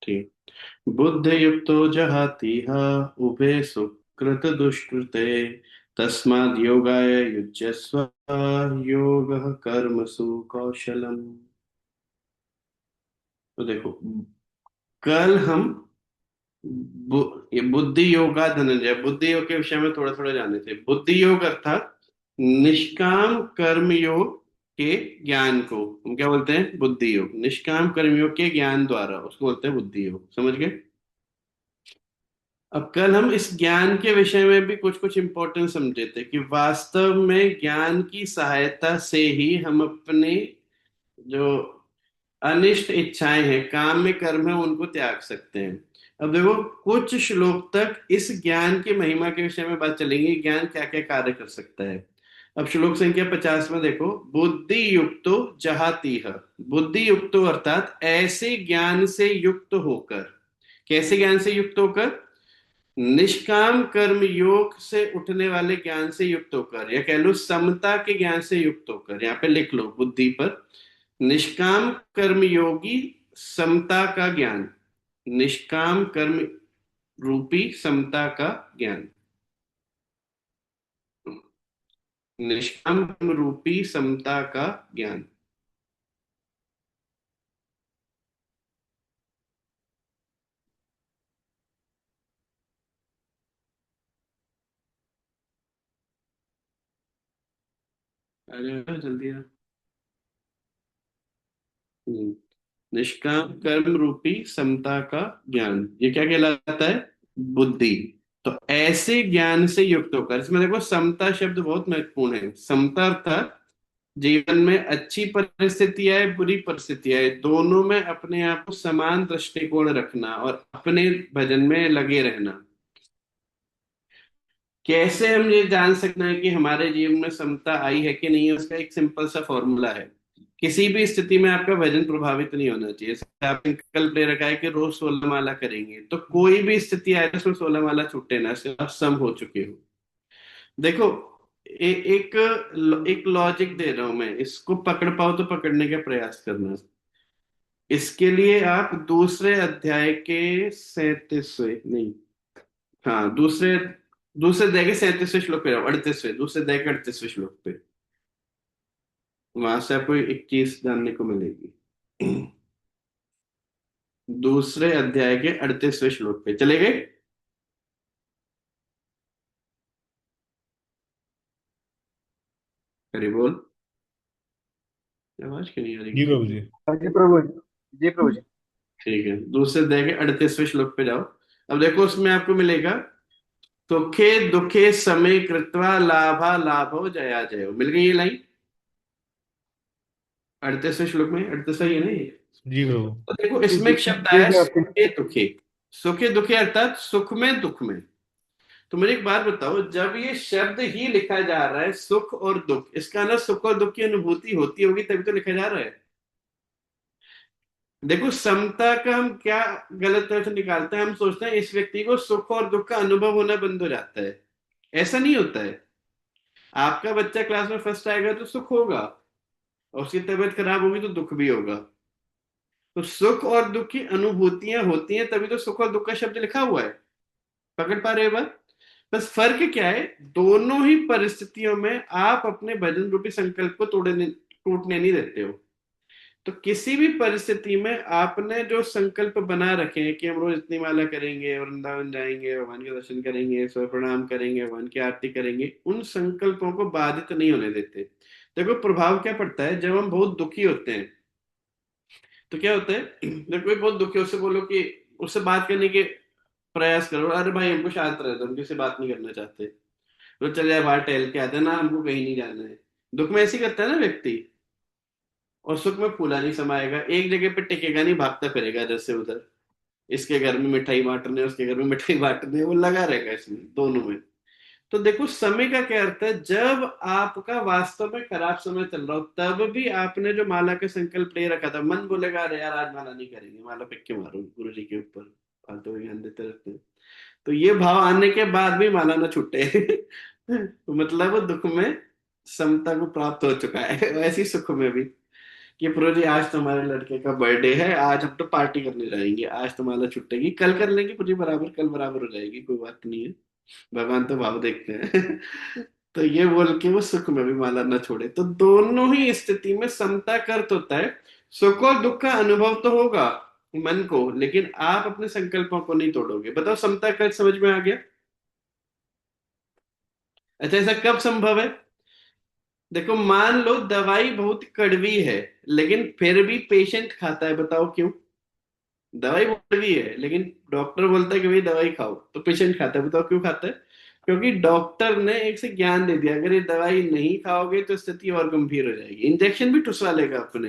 ठीक। बुद्ध युक्तो जहातीह उभे सुकृत दुष्कृते तस्माद् योगाय युज्यस्व योगः कर्मसु कौशलम। तो देखो, कल हम ये बुद्धि योगा धनंजय, बुद्धि योग के विषय में थोड़ा थोड़ा जाने थे। बुद्धि योग अर्थात निष्काम कर्म योग के ज्ञान को हम क्या बोलते हैं? बुद्धि योग। निष्काम कर्म योग के ज्ञान द्वारा उसको बोलते हैं बुद्धि योग। समझ गए? अब कल हम इस ज्ञान के विषय में भी कुछ कुछ इंपॉर्टेंट समझे थे कि वास्तव में ज्ञान की सहायता से ही हम अपने जो अनिष्ट इच्छाएं हैं, काम में कर्म है, उनको त्याग सकते हैं। अब देखो, कुछ श्लोक तक इस ज्ञान की महिमा के विषय में बात चलेगी, ज्ञान क्या क्या कार्य कर सकता है। अब श्लोक संख्या 50 में देखो, बुद्धि युक्तो जहातीह। बुद्धि युक्तो अर्थात ऐसे ज्ञान से युक्त होकर। कैसे ज्ञान से युक्त होकर? निष्काम कर्म योग से उठने वाले ज्ञान से युक्त होकर, या कह लो समता के ज्ञान से युक्त होकर। यहाँ पे लिख लो बुद्धि पर, निष्काम कर्म योगी समता का ज्ञान। निष्काम कर्म रूपी समता का ज्ञान। निष्काम कर्म रूपी समता का ज्ञान। अरे जल्दी आ। हम्म, निष्काम कर्म रूपी समता का ज्ञान, ये क्या कहलाता है? बुद्धि। तो ऐसे ज्ञान से युक्त होकर, इसमें देखो समता शब्द बहुत महत्वपूर्ण है। समता अर्थात जीवन में अच्छी परिस्थितियां है, बुरी परिस्थितियां है, दोनों में अपने आप को समान दृष्टिकोण रखना और अपने भजन में लगे रहना। कैसे हम ये जान सकते हैं कि हमारे जीवन में समता आई है कि नहीं है? उसका एक सिंपल सा फॉर्मूला है। किसी भी स्थिति में आपका भजन प्रभावित नहीं होना चाहिए। जैसे आपने संकल्प ले रखा है कि रोज 16 माला करेंगे, तो कोई भी स्थिति आए उसमें 16 माला छूटे ना, सिर्फ आप सम हो चुके हो। देखो, एक एक लॉजिक दे रहा हूं मैं, इसको पकड़ पाओ तो पकड़ने का प्रयास करना। इसके लिए आप दूसरे अध्याय के 37वें नहीं, हाँ, दूसरे दूसरे अध्याय के 37वें श्लोक पे जाओ। 38वें, दूसरे अध्याय के 38वें श्लोक पे। वहां से आपको एक चीज जानने को मिलेगी। दूसरे अध्याय के 38वें श्लोक पे चले गए? हरि बोल। आवाज क्यों नहीं आ रही जी किसी प्रभु की? जी। हाँ जी प्रभु जी। जी प्रभु जी। ठीक है, दूसरे अध्याय के 38वें श्लोक पे जाओ। अब देखो, उसमें आपको मिलेगा, सुखे दुखे समे कृत्वा लाभा लाभो जया जयो। मिल गई ये लाइन? 38वें श्लोक में 38वां ही है ना ये? जी प्रभु। तो देखो, जी इसमें जी एक शब्द जी आया जी आपके। सुखे दुखे। सुखे दुखे अर्थात सुख में दुख में। तो मुझे एक बात बताओ, जब ये शब्द ही लिखा जा रहा है सुख और दुख, इसका ना सुख और दुख की अनुभूति होती होगी तभी तो लिखा जा रहा है। देखो, समता का हम क्या गलत तरह से निकालते हैं, हम सोचते हैं इस व्यक्ति को सुख और दुख का अनुभव होना बंद हो जाता है। ऐसा नहीं होता है। आपका बच्चा क्लास में फर्स्ट आएगा तो सुख होगा, और उसकी तबीयत खराब होगी तो दुख भी होगा। तो सुख और दुख की अनुभूतियां होती हैं, तभी तो सुख और दुख का शब्द लिखा हुआ है। पकड़ पा रहे हो बात? बस फर्क क्या है, दोनों ही परिस्थितियों में आप अपने भजन रूपी संकल्प को तोड़ने टूटने नहीं देते हो। तो किसी भी परिस्थिति में आपने जो संकल्प बना रखे हैं कि हम रोज इतनी माला करेंगे, वृंदावन जाएंगे, भगवान के दर्शन करेंगे, स्व प्रणाम करेंगे, भगवान की आरती करेंगे, उन संकल्पों को बाधित नहीं होने देते। देखो, प्रभाव क्या पड़ता है जब हम बहुत दुखी होते हैं। तो क्या होता है, जब कोई बहुत दुखी है उससे बोलो कि उससे बात करने के प्रयास करो, अरे भाई हमको शांत रहे दो, हम किसी से बात नहीं करना चाहते, तो चल जाए बाहर टहल के आते हैं ना, हमको कहीं नहीं जाना है। दुख में ऐसे ही करता है ना व्यक्ति। और सुख में फूला नहीं समाएगा, एक जगह पे टिकेगा नहीं, भागता फिरेगा इधर से उधर। इसके घर में मिठाई बांटने, उसके घर में मिठाई बांटने, वो लगा रहेगा इसमें दोनों में। तो देखो, समय का क्या अर्थ है, जब आपका वास्तव में खराब समय चल रहा हो तब भी आपने जो माला का संकल्प ले रखा था, मन बोलेगा अरे यार आज माला नहीं करेंगे, माला फेंक के मारो गुरु जी के ऊपर, फालतू में ज्ञान देते रहते हैं। तो ये भाव आने के बाद भी माला ना छूटे। तो मतलब वो दुख में समता को प्राप्त हो चुका है, वैसे ही सुख में भी। कि प्रो जी आज तुम्हारे लड़के का बर्थडे है, आज हम तो पार्टी करने जाएंगे, आज तुम्हारा छुट्टेगी, कल कर लेंगे पूरी बराबर, कल बराबर हो जाएगी, कोई बात नहीं है, भगवान तो भाव देखते हैं। तो ये बोल के वो सुख में भी माला न छोड़े। तो दोनों ही स्थिति में समता का अर्थ होता है सुख और दुख का अनुभव तो होगा मन को, लेकिन आप अपने संकल्पों को नहीं तोड़ोगे। बताओ समता का अर्थ समझ में आ गया? अच्छा, ऐसा कब संभव है? देखो, मान लो दवाई बहुत कड़वी है, लेकिन फिर भी पेशेंट खाता है, बताओ क्यों? दवाई बहुत कड़वी है लेकिन डॉक्टर बोलता है कि भाई दवाई खाओ, तो पेशेंट खाता है, बताओ क्यों खाता है? क्योंकि डॉक्टर ने एक से ज्ञान दे दिया, अगर ये दवाई नहीं खाओगे तो स्थिति और गंभीर हो जाएगी। इंजेक्शन भी ठुसवा लेगा अपने,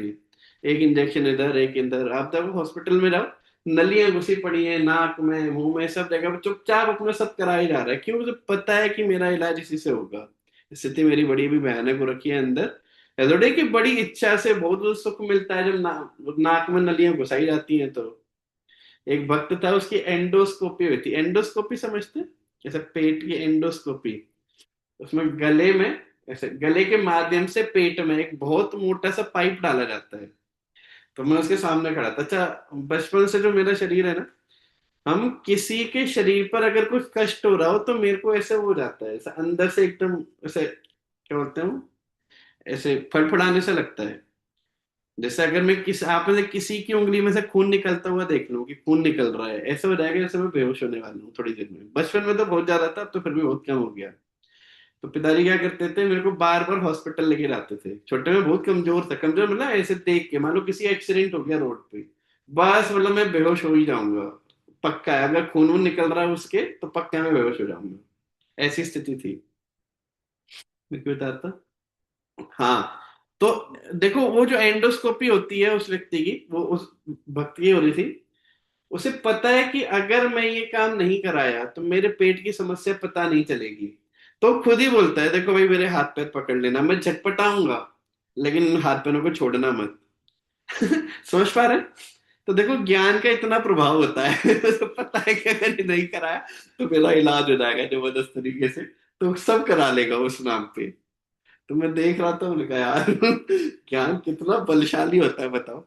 एक इंजेक्शन इधर एक इधर। आप देखो हॉस्पिटल में जाओ, नलियां घुसी पड़ी हैं नाक में मुंह में सब जगह पर, चुपचाप अपना सब करा ही जा रहा है। क्यों? मुझे पता है कि मेरा इलाज इसी से होगा। स्थिति मेरी बड़ी भी भयानक हो रखी है अंदर। एजोडे की बड़ी इच्छा से बहुत सुख मिलता है जब नाक में नलियां घुसाई जाती हैं। तो एक भक्त था, उसकी एंडोस्कोपी हुई थी। एंडोस्कोपी समझते हैं? जैसे पेट की एंडोस्कोपी, उसमें गले में, ऐसे गले के माध्यम से पेट में एक बहुत मोटा सा पाइप डाला जाता है। तो मैं उसके सामने खड़ा था। अच्छा, बचपन से जो मेरा शरीर है ना, हम किसी के शरीर पर अगर कुछ कष्ट हो रहा हो तो मेरे को ऐसे हो जाता है, ऐसा अंदर से एकदम ऐसे, क्या बोलते हैं वो, ऐसे फड़फड़ाने से लगता है। जैसे अगर मैं आप में से किसी की उंगली में से खून निकलता हुआ देख लूं कि खून निकल रहा है, ऐसे हो जाएगा जैसे मैं बेहोश होने वाला हूँ थोड़ी देर में। बचपन में तो बहुत ज्यादा था, अब तो फिर भी बहुत कम हो गया। तो पिताजी क्या करते थे, मेरे को बार बार हॉस्पिटल लेके जाते थे। छोटे में बहुत कमजोर था, कमजोर मतलब ऐसे देख के मान लो किसी एक्सीडेंट हो गया रोड पे, बस मतलब मैं बेहोश हो ही जाऊंगा, पक्का है। अगर खून वून निकल रहा है उसके तो पक्का मैं बेहोश हो जाऊंगा। ऐसी स्थिति थी। मैं क्यों बताता? हाँ। तो देखो, वो जो एंडोस्कोपी होती है उस व्यक्ति की, वो उस भक्त की हो रही थी। उसे पता है कि अगर मैं ये काम नहीं कराया तो मेरे पेट की समस्या पता नहीं चलेगी। तो खुद ही बोलता है, देखो भाई मेरे हाथ पैर पकड़ लेना, मैं झटपटाऊंगा लेकिन हाथ पैरों को छोड़ना मत। समझ पा रहे? तो देखो ज्ञान का इतना प्रभाव होता है। तो पता है कि अगर ये नहीं कराया तो मेरा इलाज हो जाएगा जबरदस्त तरीके से, तो सब करा लेगा उस नाम पे। तो मैं देख रहा था, उन्होंने कहा यार ज्ञान कितना बलशाली होता है, बताओ।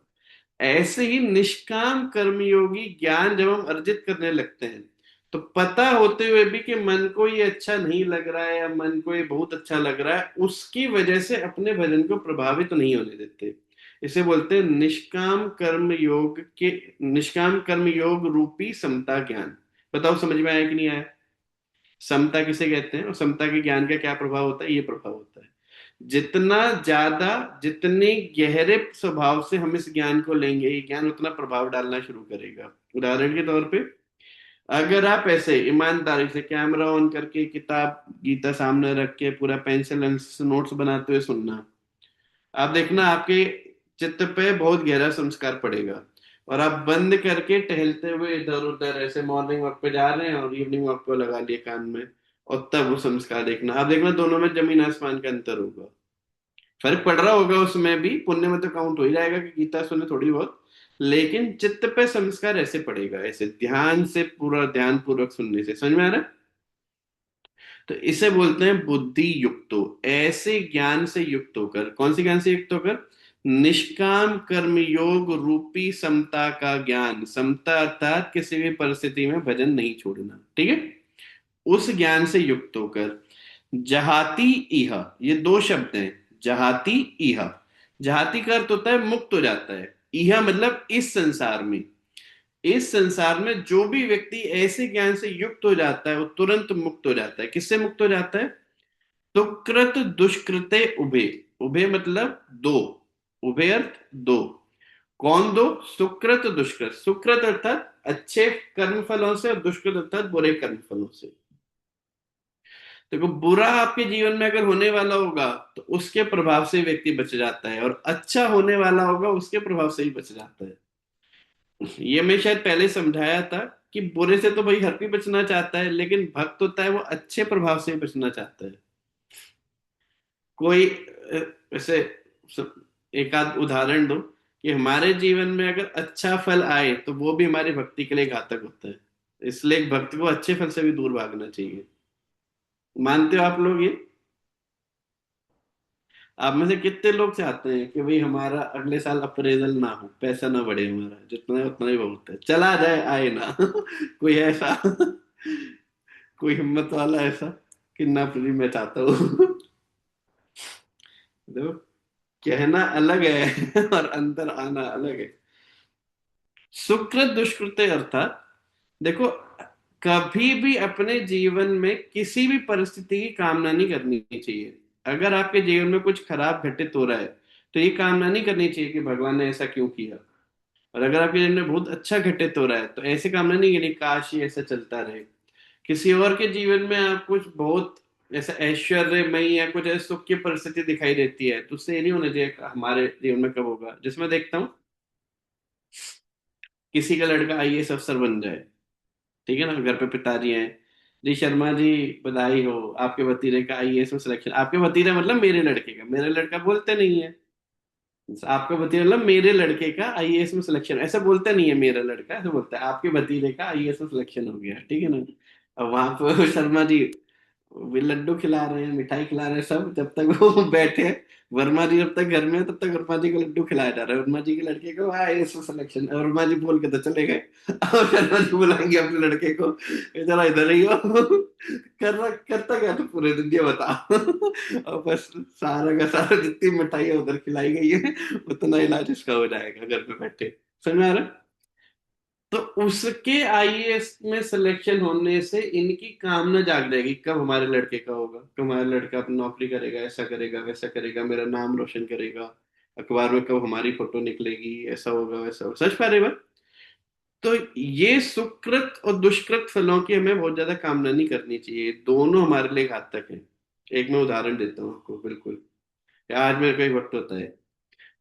ऐसे ही निष्काम कर्मयोगी ज्ञान जब हम अर्जित करने लगते हैं, तो पता होते हुए भी कि मन को ये अच्छा नहीं लग रहा है या मन को ये बहुत अच्छा लग रहा है, उसकी वजह से अपने भजन को प्रभावित नहीं होने देते। इसे बोलते हैं निष्काम कर्म योग के, निष्काम कर्म योग रूपी समता ज्ञान। बताओ समझ में आया कि नहीं आया? समता किसे कहते हैं और समता के ज्ञान का क्या प्रभाव होता है? ये प्रभाव होता है, जितना ज्यादा, जितने गहरे स्वभाव से हम इस ज्ञान को लेंगे, ये ज्ञान उतना प्रभाव डालना शुरू करेगा। उदाहरण के तौर पे, अगर आप ऐसे ईमानदारी से कैमरा ऑन करके किताब गीता सामने रख के पूरा पेंसिल नोट्स बनाते हुए सुनना, आप देखना आपके चित्त पे बहुत गहरा संस्कार पड़ेगा। और आप बंद करके टहलते हुए इधर उधर ऐसे मॉर्निंग वॉक पे जा रहे हैं और इवनिंग वॉक पे लगा लिए कान में, और तब वो संस्कार देखना, आप देखना दोनों में जमीन आसमान का अंतर होगा। फर्क पड़ रहा होगा उसमें भी, पुण्य में तो काउंट हो ही जाएगा कि गीता सुने थोड़ी बहुत, लेकिन चित्त पे संस्कार ऐसे पड़ेगा, ऐसे ध्यान से, पूरा ध्यान पूर्वक सुनने से। समझ में आ रहा है? तो इसे बोलते हैं बुद्धि युक्तो। ऐसे ज्ञान से युक्त होकर, कौन सी ज्ञान से युक्त होकर? निष्काम कर्म योग रूपी समता का ज्ञान। समता अर्थात किसी भी परिस्थिति में भजन नहीं छोड़ना, ठीक है? उस ज्ञान से युक्त होकर जहाती इह, ये दो शब्द हैं, जहाती इह। जहाती का अर्थ होता है मुक्त हो जाता है, इह मतलब इस संसार में। इस संसार में जो भी व्यक्ति ऐसे ज्ञान से युक्त हो जाता है वो तुरंत मुक्त हो जाता है। किससे मुक्त हो जाता है? सुकृत दुष्कृते उभे। उभे मतलब दो, उभे अर्थ दो। कौन दो? सुकृत दुष्कृत। सुकृत अर्थात अच्छे कर्म फलों से और दुष्कृत अर्थात बुरे कर्म फलों से। देखो, बुरा आपके जीवन में अगर होने वाला होगा तो उसके प्रभाव से व्यक्ति बच जाता है, और अच्छा होने वाला होगा उसके प्रभाव से ही बच जाता है। ये मैं शायद पहले समझाया था कि बुरे से तो भाई हर कोई बचना चाहता है, लेकिन भक्त होता है वो अच्छे प्रभाव से ही बचना चाहता है। कोई ऐसे एक आध उदाहरण दो कि हमारे जीवन में अगर अच्छा फल आए तो वो भी हमारी भक्ति के लिए घातक होता है। इसलिए एक भक्त को अच्छे फल से भी दूर भागना चाहिए। मानते हो आप लोग ये? आप में से कितने लोग चाहते हैं कि भाई हमारा अगले साल अप्रेजल ना हो, पैसा ना बढ़े, हमारा जितना है उतना ही बहुत है, चला जाए आए ना। कोई ऐसा, कोई हिम्मत वाला ऐसा कि ना फ्री में चाहता हूँ। देखो, कहना अलग है और अंदर आना अलग है। सुकृत दुष्कृत अर्थात, देखो, कभी भी अपने जीवन में किसी भी परिस्थिति की कामना नहीं करनी चाहिए। अगर आपके जीवन में कुछ खराब घटित हो रहा है तो ये कामना नहीं करनी चाहिए कि भगवान ने ऐसा क्यों किया। और अगर आपके जीवन में बहुत अच्छा घटित हो रहा है तो ऐसे कामना नहीं करनी काश ये ऐसा चलता रहे। किसी और के जीवन में आप कुछ बहुत ऐसा ऐश्वर्यमय या कुछ ऐसे सुख की परिस्थिति दिखाई देती है तो उससे ये नहीं होना चाहिए कि हमारे जीवन में कब होगा। जिसमें देखता हूँ किसी का लड़का आईएएस अफसर बन जाए, ठीक है ना, घर पे पिताजी हैं, जी शर्मा जी बधाई हो, आपके भतीजे का आईएएस में सिलेक्शन। आपके भतीजे मतलब मेरे लड़के का, मेरे लड़का बोलते नहीं है। आपका भतीजा मतलब मेरे लड़के का आईएएस में सिलेक्शन, ऐसा बोलता नहीं है मेरा लड़का, ऐसा बोलता है आपके भतीजे का आईएएस में सिलेक्शन हो गया, ठीक है ना। अब वहां पर शर्मा जी वे लड्डू खिला रहे हैं, मिठाई खिला रहे हैं, सब जब तक वो बैठे हैं, वर्मा जी जब तक घर में है तब तक वर्मा जी को लड्डू खिलाया जा रहा है, वर्मा जी के लड़के को आईएएस में सिलेक्शन, वर्मा जी बोल के तो चले गए। और शर्मा जी बुलाएंगे अपने लड़के को, जरा इधर ही हो, करता क्या तो पूरे दिन ये बता। और बस सारा का सारा जितनी मिठाई उधर खिलाई गई है उतना इलाज इसका हो जाएगा घर पे बैठे। समझ में आ रहा है? तो उसके आईएएस में सिलेक्शन होने से इनकी कामना जाग जाएगी कब हमारे लड़के का होगा, कब हमारा लड़का अपनी नौकरी करेगा, ऐसा करेगा वैसा करेगा, मेरा नाम रोशन करेगा, अखबार में कब हमारी फोटो निकलेगी, ऐसा होगा वैसा होगा। सच पा रहे बात। तो ये सुकृत और दुष्कृत फलों की हमें बहुत ज्यादा कामना नहीं करनी चाहिए, दोनों हमारे लिए घातक है। एक मैं उदाहरण देता हूँ आपको, बिल्कुल आज मेरे को एक वक्त होता है,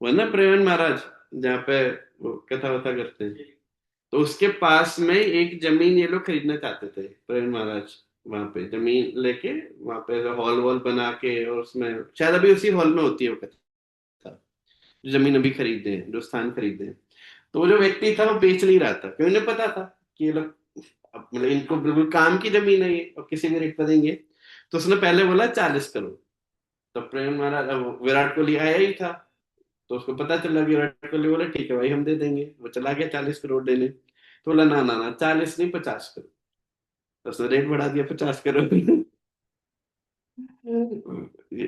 वो है ना प्रेमन महाराज, जहाँ पे वो कथा वथा करते हैं, तो उसके पास में एक जमीन ये लोग खरीदना चाहते थे प्रवीण महाराज। वहां पे जमीन लेके, वहां पे हॉल वॉल बना के, और उसमें शायद अभी उसी हॉल में होती है वो कथा, जो जमीन अभी खरीदे हैं, जो स्थान खरीदे हैं। तो वो जो व्यक्ति था वो बेच नहीं रहा था क्योंकि उन्हें पता था कि ये लोग मतलब इनको बिल्कुल काम की जमीन है ये और किसी भी रेट पर देंगे। तो उसने पहले बोला 40 करोड़। तो प्रेम महाराज, अब विराट कोहली आया ही था, तो उसको पता चला, विराट कोहली बोला ठीक है भाई हम दे देंगे, वो चला गया 40 करोड़ देने। तो बोला ना ना ना, 40 नहीं 50 करोड़। तो उसने रेट बढ़ा दिया 50 करोड़।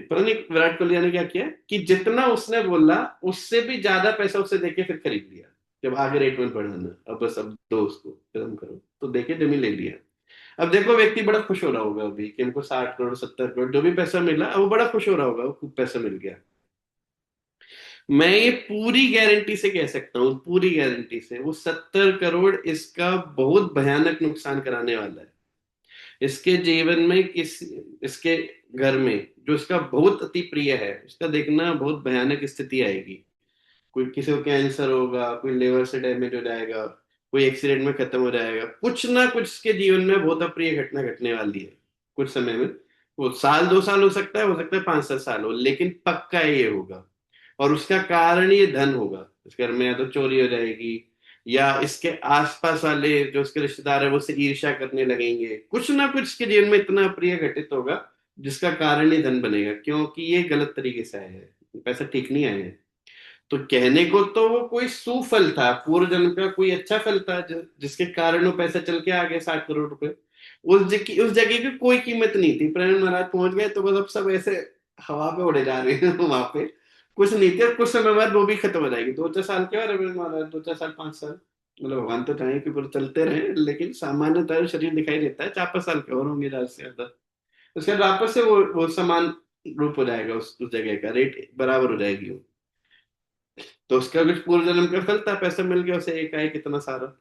पता नहीं विराट कोहली ने क्या किया कि जितना उसने बोला उससे भी ज्यादा पैसा उसे देके फिर खरीद लिया। जब आगे रेट में बढ़ाना, अब बस अब दो उसको खत्म करो, तो देखे जमीन ले लिया। अब देखो व्यक्ति बड़ा खुश हो रहा होगा अभी कि इनको 60 करोड़ 70 करोड़ जो भी पैसा मिला, अब वो बड़ा खुश हो रहा होगा, वो खूब पैसा मिल गया। मैं ये पूरी गारंटी से कह सकता हूँ, पूरी गारंटी से, वो 70 करोड़ इसका बहुत भयानक नुकसान कराने वाला है। इसके जीवन में किस, इसके घर में जो इसका बहुत अति प्रिय है उसका देखना बहुत भयानक स्थिति आएगी। कोई किसी को कैंसर होगा, कोई लिवर से डैमेज हो जाएगा, कोई एक्सीडेंट में खत्म हो जाएगा, कुछ ना कुछ इसके जीवन में बहुत अप्रिय घटना घटने वाली है कुछ समय में। वो साल 2 साल हो सकता है 5 7 साल हो, लेकिन पक्का ये होगा। और उसका कारण ये धन होगा, इस घर में या तो चोरी हो जाएगी, या इसके आसपास वाले जो उसके रिश्तेदार है वो उससे ईर्ष्या करने लगेंगे, कुछ ना कुछ इसके जीवन में इतना अप्रिय घटित होगा जिसका कारण ये धन बनेगा, क्योंकि ये गलत तरीके से आया है, पैसा ठीक नहीं आया है। तो कहने को तो वो कोई सुफल था, पूर्व जन्म का कोई अच्छा फल था, जिसके कारण वो पैसा चल के आ गया 60 करोड़ रुपए। उस जगह की कोई कीमत नहीं थी, प्रेम महाराज पहुंच गए तो बस अब सब ऐसे हवा पे उड़े जा रहे हैं। वहां पे कुछ नहीं थी, और कुछ समय बाद वो भी खत्म हो जाएगी। 2 4 साल के बाद प्रेम महाराज, 2 4 साल 5 साल, मतलब भगवान तो चाहे कि पूरे चलते रहे, लेकिन सामान्यतः शरीर दिखाई देता है 4 5 साल के और होंगे ज्यादा से ज्यादा। उसके बाद वापस से वो समान रूप हो जाएगा, उस जगह का रेट बराबर हो जाएगी वो। तो उसका कुछ पूर्व जन्म का फल था, पैसा मिल गया उसे एकाएक कितना सारा।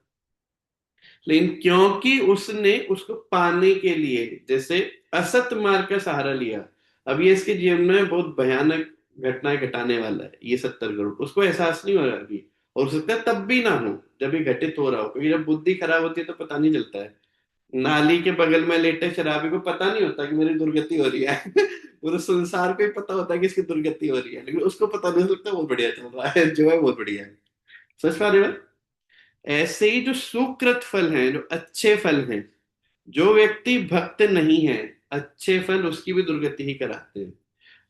लेकिन क्योंकि उसने उसको पाने के लिए जैसे असत मार्ग का सहारा लिया, अब ये इसके जीवन में बहुत भयानक घटनाएं घटाने वाला है ये 70 करोड़, उसको एहसास नहीं हो रहा अभी। और हो सकता है तब भी ना हो जब ये घटित हो रहा हो, क्योंकि जब बुद्धि खराब होती है तो पता नहीं चलता है। नाली के बगल में लेटे शराबी को पता नहीं होता कि मेरी दुर्गति हो रही है। पूरे संसार को ही पता होता है कि इसकी दुर्गति हो रही है, लेकिन उसको पता नहीं लगता बहुत बढ़िया चल रहा है, जो है बहुत बढ़िया है। सच बात है। ऐसे ही जो सुकृत फल हैं, जो अच्छे फल हैं, जो व्यक्ति भक्त नहीं है, अच्छे फल उसकी भी दुर्गति ही कराते हैं।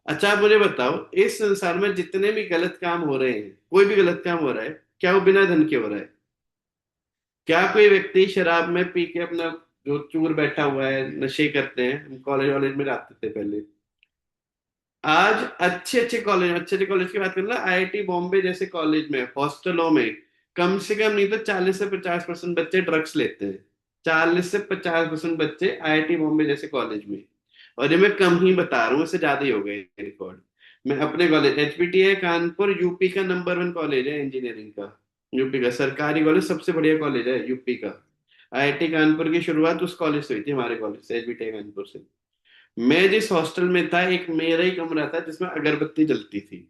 अच्छा आप मुझे बताओ, इस संसार में जितने भी गलत काम हो रहे हैं, कोई भी गलत काम हो रहा है, क्या वो बिना धन के हो रहा है? क्या कोई व्यक्ति शराब में पी के अपना जो चूर बैठा हुआ है, नशे करते हैं, हम कॉलेज वॉलेज में जाते थे पहले, आज अच्छे अच्छे कॉलेज की बात करें ना, आईआईटी बॉम्बे जैसे कॉलेज में हॉस्टलों में कम से कम नहीं तो 40 से 50% बच्चे ड्रग्स लेते हैं। 40 से 50% बच्चे आईआईटी बॉम्बे जैसे कॉलेज में। और ये मैं कम ही बता रहा हूँ, इससे ज्यादा ही हो गए रिकॉर्ड। मैं अपने कॉलेज एचपीटीआई कानपुर यूपी का नंबर 1 कॉलेज है इंजीनियरिंग का। यूपी का सरकारी कॉलेज, सबसे बढ़िया कॉलेज है यूपी का। आईआईटी कानपुर की शुरुआत उस कॉलेज से हुई थी, हमारे कॉलेज से, एचपीटीआई कानपुर से। मैं जिस हॉस्टल में था, एक मेरा ही कमरा था जिसमें अगरबत्ती जलती थी।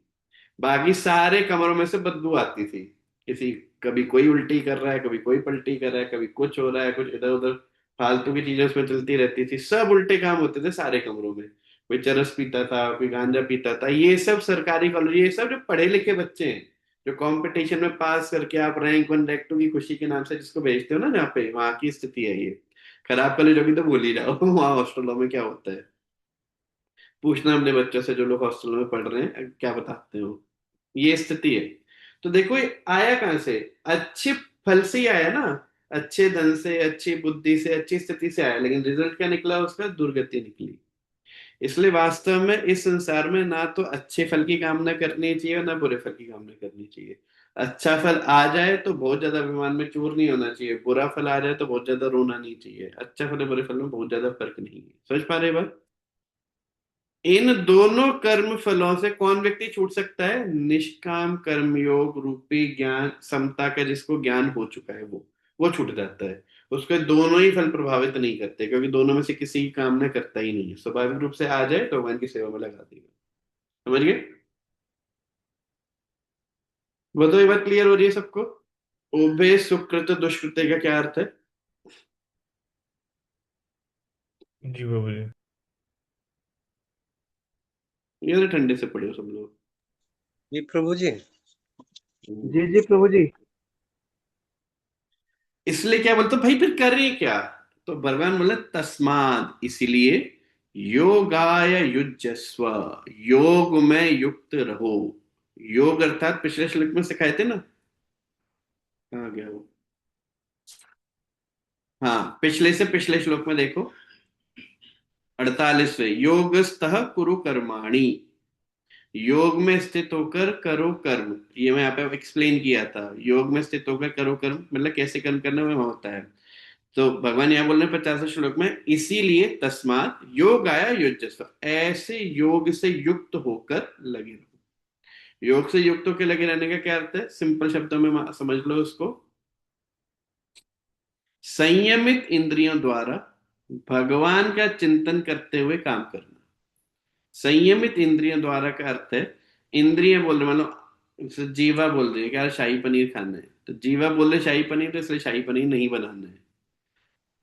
बाकी सारे कमरों में से बदबू आती थी। किसी कभी कोई उल्टी कर रहा है, कभी कोई पलटी कर रहा है, कभी कुछ हो रहा है, कुछ इधर उधर फालतू की चीजें उसमें चलती रहती थी। सब उल्टे काम होते थे सारे कमरों में। कोई चरस पीता था, कोई गांजा पीता था। ये सब सरकारी कॉलेज, ये सब जो पढ़े लिखे बच्चे हैं, जो कंपटीशन में पास करके आप रैंक 1 रैंक 2 की खुशी के नाम से जिसको भेजते हो ना, जहाँ पे वहां की स्थिति है ये। खराब कॉलेज होगी तो भूल ही जाओ वहां हॉस्टलों में क्या होता है। पूछना अपने बच्चों से जो लोग हॉस्टल में पढ़ रहे हैं, क्या बताते हो। ये स्थिति है। तो देखो ये आया कहां से? अच्छे फल से ही आया ना। अच्छे धन से, अच्छी बुद्धि से, अच्छी स्थिति से आया, लेकिन रिजल्ट क्या निकला उसका? दुर्गति निकली। इसलिए वास्तव में इस संसार में ना तो अच्छे फल की कामना करनी चाहिए और ना बुरे फल की कामना करनी चाहिए। अच्छा फल आ जाए तो बहुत ज्यादा अभिमान में चूर नहीं होना चाहिए, बुरा फल आ जाए तो बहुत ज्यादा रोना नहीं चाहिए। अच्छा फल और बुरे फल में बहुत ज्यादा फर्क नहीं है। समझ पा रहे बात? इन दोनों कर्म फलों से कौन व्यक्ति छूट सकता है? निष्काम कर्मयोग रूपी ज्ञान समता का जिसको ज्ञान हो चुका है, वो छूट जाता है। उसके दोनों ही फल प्रभावित नहीं करते, क्योंकि दोनों में से किसी की कामना करता ही नहीं है। स्वाभाविक रूप से आ जाए तो भगवान की सेवा में लगा देगा। समझ गए? वो तो ये बात क्लियर हो रही है सबको। उभय सुकृत दुष्कृत का क्या अर्थ है? जी प्रभु जी। ये तो ठंडे से पड़े हो सब लोग। जी प्रभु जी। हम्म। जी जी प्रभु जी। इसलिए क्या बोलते भाई, फिर कर रही क्या? तो भगवान बोले तस्माद, इसीलिए योगाय युज्यस्व, योग में युक्त रहो। योग अर्थात पिछले श्लोक में सिखाए थे ना। कहाँ गया वो? हाँ, पिछले से पिछले श्लोक में देखो, 48वें, योगस्थः कुरु कर्माणि। योग में स्थित होकर करो कर्म। ये मैं यहाँ पे एक्सप्लेन किया था, योग में स्थित होकर करो कर्म मतलब कैसे कर्म करना में होता है। तो भगवान यहाँ बोल रहे हैं 50 श्लोक में, इसीलिए तस्मात योग आया युजस्व, ऐसे योग से युक्त होकर लगे रहो। योग से युक्त होकर लगे रहने का क्या अर्थ है? सिंपल शब्दों में समझ लो उसको। संयमित इंद्रियों द्वारा भगवान का चिंतन करते हुए काम करना। संयमित इंद्रियों द्वारा का अर्थ है, इंद्रिय बोल रहे, मतलब जीवा बोल रही है कि यार शाही पनीर खाना है, तो जीवा बोल रहे शाही पनीर, तो इसलिए शाही पनीर नहीं बनाना है।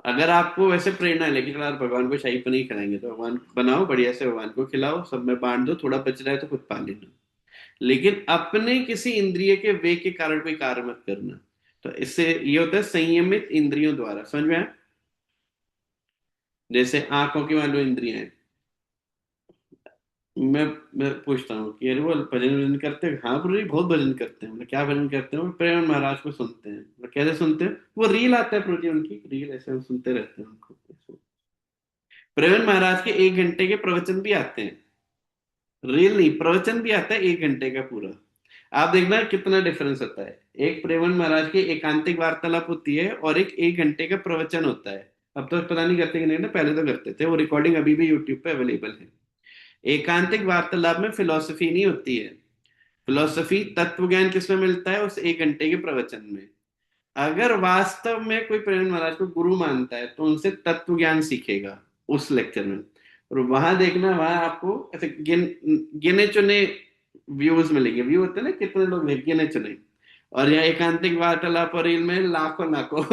अगर आपको वैसे प्रेरणा है लेकिन यार भगवान को शाही पनीर खिलाएंगे, तो भगवान बनाओ बढ़िया से, भगवान को खिलाओ, सब में बांट दो, थोड़ा बच रहा है तो खुद पा लेना। लेकिन अपने किसी इंद्रिय के वे के कारण कोई कार्य मत करना। तो इससे ये होता है संयमित इंद्रियों द्वारा। समझ में आया? जैसे आंखों की मान लो इंद्रियां हैं। मैं मैं पूछता हूँ कि अरे वो भजन भजन करते हैं? हाँ प्रभु जी बहुत भजन करते हैं। मतलब क्या भजन करते हैं? वो प्रेम महाराज को सुनते हैं। मतलब कैसे सुनते हैं? वो रील आता है प्रभु जी, उनकी रील ऐसे हम सुनते रहते हैं उनको। प्रेम महाराज के 1 घंटे के प्रवचन भी आते हैं। रील नहीं, प्रवचन भी आता है 1 घंटे का पूरा। आप देखना कितना डिफरेंस होता है। एक प्रेमन महाराज की एकांतिक वार्तालाप होती है और एक 1 घंटे का प्रवचन होता है। अब तो पता नहीं करते कि नहीं ना, पहले तो करते थे। वो रिकॉर्डिंग अभी भी यूट्यूब पे अवेलेबल है। एकांतिक वार्तालाप में फिलॉसफी नहीं होती है। फिलॉसफी तत्व ज्ञान किसमें मिलता है? उस 1 घंटे के प्रवचन में। अगर वास्तव में कोई प्रेम महाराज को गुरु मानता है तो उनसे तत्व ज्ञान सीखेगा उस लेक्चर में। और वहां देखना, वहां आपको ऐसे गिने चुने व्यूज मिलेंगे। व्यू होते हैं ना, कितने लोग हैं, गिने चुने। और यहाँ एकांतिक वार्तालाप और रील में लाखों लाखों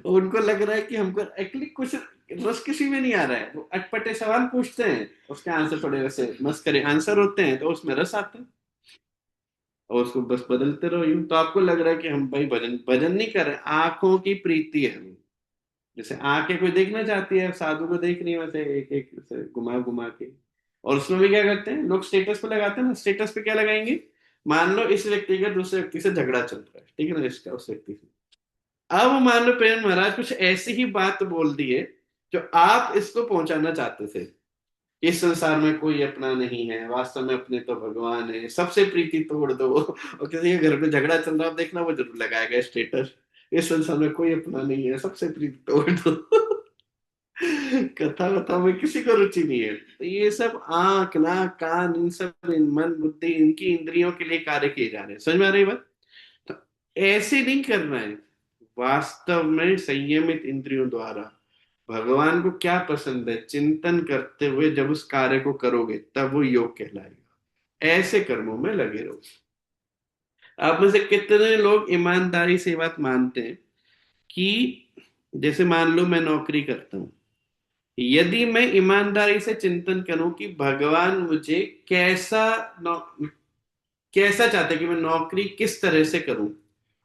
उनको लग रहा है कि हमको एक्चुअली कुछ रस किसी में नहीं आ रहा है। वो अटपटे सवाल पूछते हैं, उसके आंसर थोड़े वैसे मस्करे आंसर होते हैं, तो उसमें रस आता है। और उसको बस बदलते रहो यूं, तो आपको लग रहा है कि हम भाई भजन भजन नहीं कर रहे, आंखों की प्रीति है वो। जैसे आंखें कोई देखना चाहती है, साधु को देख रही है वैसे एक एक से घुमा घुमा के। और उसमें भी क्या करते हैं लोग, स्टेटस पे लगाते हैं ना, स्टेटस पे क्या लगाएंगे, मान लो इस व्यक्ति का दूसरे व्यक्ति से झगड़ा चल रहा है, ठीक है ना, इसका उस व्यक्ति से। अब मान लो प्रेम महाराज कुछ ऐसी ही बात बोल दिए जो आप इसको पहुंचाना चाहते थे। इस संसार में कोई अपना नहीं है, वास्तव में अपने तो भगवान है, सबसे प्रीति तोड़ दो। और किसी के घर में झगड़ा चल रहा है, आप देखना वो जरूर लगाएगा स्टेटस, इस संसार में कोई अपना नहीं है, सबसे प्रीति तोड़ दो। कथा वथा में किसी को रुचि नहीं है। तो ये सब आंख नाक कान, इन सब मन बुद्धि इनकी इंद्रियों के लिए कार्य किए जा रहे हैं। समझ में आ रही बात? तो ऐसे नहीं करना है, वास्तव में संयमित इंद्रियों द्वारा भगवान को क्या पसंद है चिंतन करते हुए जब उस कार्य को करोगे तब वो योग कहलाएगा। ऐसे कर्मों में लगे रहो। आप में से कितने लोग ईमानदारी से ये बात मानते हैं कि जैसे मान लो मैं नौकरी करता हूं, यदि मैं ईमानदारी से चिंतन करूं कि भगवान मुझे कैसा कैसा चाहते हैं कि मैं नौकरी किस तरह से करूं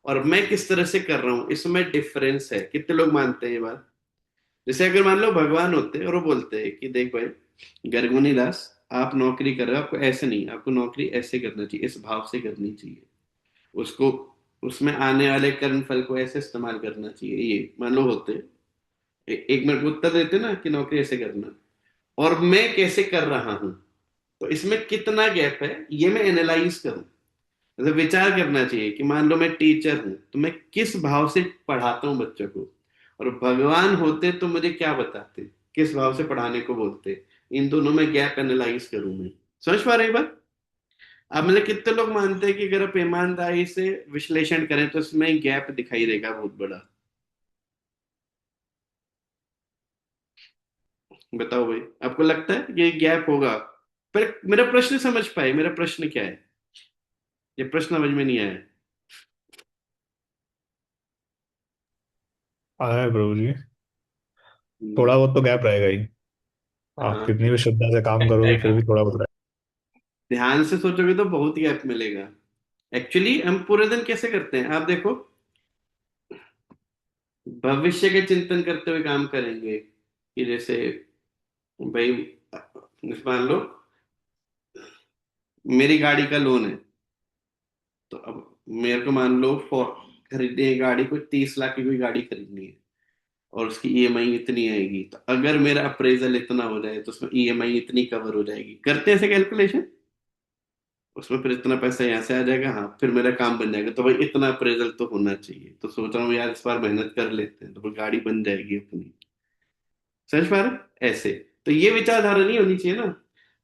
और मैं किस तरह से कर रहा हूं, इसमें डिफरेंस है। कितने लोग मानते हैं ये बात? जैसे अगर मान लो भगवान होते और वो बोलते हैं कि देख भाई गर्गुनी दास, आप नौकरी कर रहे हो, आपको ऐसे नहीं, आपको नौकरी ऐसे करना चाहिए, इस भाव से करनी चाहिए उसको, उसमें आने वाले कर्म फल को ऐसे इस्तेमाल करना चाहिए। ये मान लो होते एक मेरे को उत्तर देते ना कि नौकरी ऐसे करना, और मैं कैसे कर रहा हूं, तो इसमें कितना गैप है ये मैं एनालाइज करूं। मतलब विचार करना चाहिए कि मान लो मैं टीचर हूं तो मैं किस भाव से पढ़ाता हूं बच्चों को, और भगवान होते तो मुझे क्या बताते, किस भाव से पढ़ाने को बोलते। इन दोनों में गैप एनालाइज करूं मैं। समझ पा रही बात? अब मतलब कितने लोग मानते हैं कि अगर आप ईमानदारी से विश्लेषण करें तो इसमें गैप दिखाई देगा बहुत बड़ा। बताओ भाई, आपको लगता है कि गैप होगा? पर मेरा प्रश्न समझ पाए, मेरा प्रश्न क्या है? ये प्रश्न समझ में नहीं आया? आया है प्रभु जी। हम्म, थोड़ा बहुत तो गैप रहेगा ही। आप हाँ, कितनी भी श्रद्धा से काम करोगे फिर रहेगा। भी थोड़ा बहुत रहेगा। ध्यान से सोचोगे तो बहुत गैप मिलेगा। एक्चुअली हम पूरे दिन कैसे करते हैं, आप देखो, भविष्य के चिंतन करते हुए काम करेंगे कि जैसे भाई मान लो मेरी गाड़ी का लोन है, तो अब मेरे को मान लो खरीदनी है गाड़ी, कोई 30 लाख की कोई गाड़ी खरीदनी है और उसकी ईएमआई इतनी आएगी, तो अगर मेरा अप्रेजल इतना हो जाए तो उसमें ईएमआई इतनी कवर हो जाएगी, करते हैं ऐसे कैलकुलेशन। उसमें फिर इतना पैसा यहाँ से आ जाएगा, हाँ फिर मेरा काम बन जाएगा, तो भाई इतना अप्रेजल तो होना चाहिए, तो सोच रहा हूँ यार इस बार मेहनत कर लेते हैं तो फिर गाड़ी बन जाएगी अपनी। समझ पा रहे? ऐसे तो ये विचारधारा नहीं होनी चाहिए ना।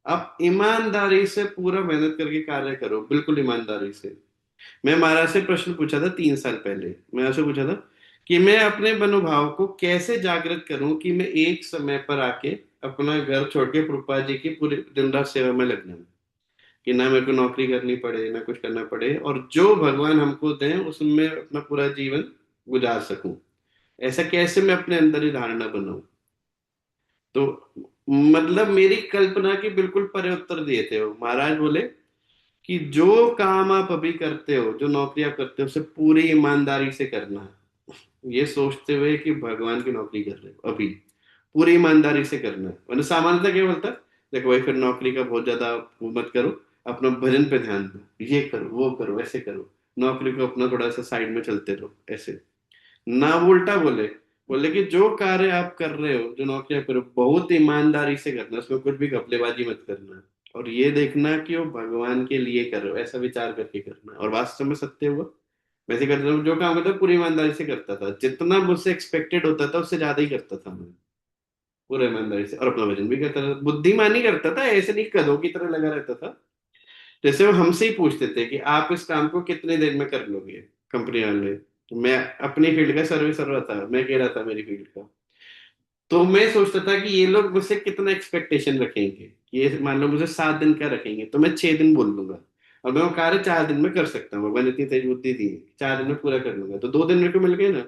आप ईमानदारी से पूरा मेहनत करके कार्य करो, बिल्कुल ईमानदारी से। मैं महाराज से प्रश्न पूछा था 3 साल पहले, मैं आपसे पूछा था कि मैं अपने मनोभाव को कैसे जागृत करूं कि मैं एक समय पर आके अपना घर छोड़ के प्रभुपाद जी की पूरी दिन रात सेवा में लग जाऊं, कि ना मेरे को नौकरी करनी पड़े ना कुछ करना पड़े, और जो भगवान हमको दें उसमें अपना पूरा जीवन गुजार सकूं। ऐसा कैसे मैं अपने अंदर ही धारणा बनाऊं? तो मतलब मेरी कल्पना की बिल्कुल परे उत्तर दिए थे वो। महाराज बोले कि जो काम आप अभी करते हो, जो नौकरी आप करते हो, उसे पूरी ईमानदारी से करना है, ये सोचते हुए कि भगवान की नौकरी कर रहे हो अभी, पूरी ईमानदारी से करना है। वरना सामान्यतः क्या बोलता है, देखो भाई फिर नौकरी का बहुत ज्यादा वो मत करो, अपना भजन पे ध्यान दो, ये करो वो करो ऐसे करो, नौकरी को अपना थोड़ा सा साइड में चलते रहो ऐसे। ना वो उल्टा बोले, बोले कि जो कार्य आप कर रहे हो, जो नौकरी आप कर रहे हो, बहुत ईमानदारी से करना, उसमें कुछ भी घपलेबाजी मत करना, और ये देखना कि वो भगवान के लिए कर रहे हो, ऐसा विचार करके करना। और वास्तव में सत्य हुआ, वैसे करता था जो काम करता था, पूरी ईमानदारी से करता था, जितना मुझसे एक्सपेक्टेड होता था उससे ज्यादा ही करता था मैं, पूरा ईमानदारी से। और अपना वजन भी करता था, बुद्धिमानी करता था, ऐसे नहीं गधों की तरह लगा रहता था। जैसे वो हमसे ही पूछते थे कि आप इस काम को कितने देर में कर लोगे, कंपनी वाले। तो मैं अपनी फील्ड का सर्वे कर रहा था, मैं कह रहा था मेरी फील्ड का, तो मैं सोचता था कि ये लोग मुझसे कितना एक्सपेक्टेशन रखेंगे। ये मान लो मुझे 7 दिन का रखेंगे तो मैं 6 दिन बोल लूंगा, और मैं वो कार्य 4 दिन में कर सकता हूँ, भगवान इतनी तेज बुद्धि दी है, 4 दिन में पूरा कर लूंगा, तो 2 दिन मेरे को मिल गए ना।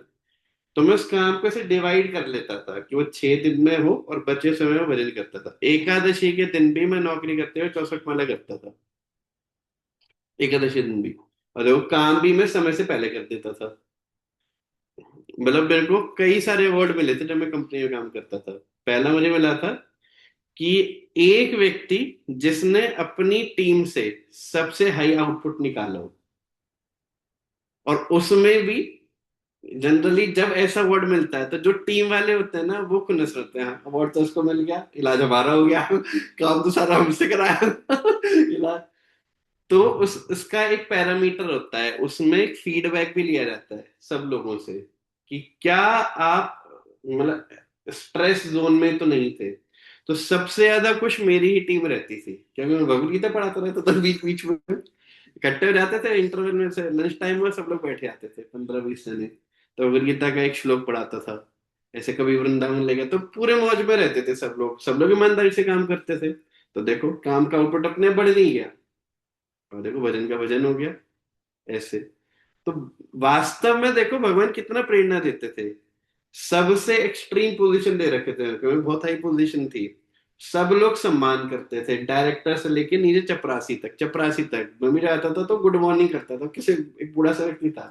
तो मैं उस काम को ऐसे डिवाइड कर लेता था कि वो 6 दिन में हो, और बचे समय में भजन करता था। एकादशी के दिन भी मैं नौकरी करते हुए 64 माला करता था, एकादशी दिन भी। और वो काम भी मैं समय से पहले कर देता था। मतलब मेरे को कई सारे अवार्ड मिले थे जब मैं कंपनी में काम करता था। पहला मुझे मिला था कि एक व्यक्ति जिसने अपनी टीम से सबसे हाई आउटपुट निकाला हो, और उसमें भी जनरली जब ऐसा अवार्ड मिलता है तो जो टीम वाले होते हैं ना वो खुश रहते हैं, अवार्ड तो उसको मिल गया, इलाज हमारा हो गया, काम तो सारा हमसे कराया। इलाज। तो उसका एक पैरामीटर होता है, उसमें एक फीडबैक भी लिया जाता है सब लोगों से कि क्या आप मतलब स्ट्रेस जोन में तो नहीं थे। तो सबसे ज्यादा खुश मेरी ही टीम रहती थी, क्योंकि मैं भगवत गीता पढ़ाता रहता था बीच बीच में। इकट्ठे हो जाते थे इंटरवल में से, लंच टाइम में सब लोग बैठे आते थे 15-20 जने। तो भगवत गीता का एक श्लोक पढ़ाता था, ऐसे कभी वृंदावन ले गया तो पूरे मौज में रहते थे सब लोग, सब लोग ईमानदारी से काम करते थे। तो देखो काम का आउटपुट अपने बढ़ नहीं गया, और देखो भजन का भजन हो गया ऐसे। तो वास्तव में देखो भगवान कितना प्रेरणा देते थे। सबसे एक्सट्रीम पोजीशन दे रखे थे, क्योंकि बहुत हाई पोजीशन थी। सब लोग सम्मान करते थे, डायरेक्टर से लेके नीचे चपरासी तक, चपरासी तक मैं भी जाता था तो गुड मॉर्निंग करता था। किसी एक बूढ़ा सा व्यक्ति था,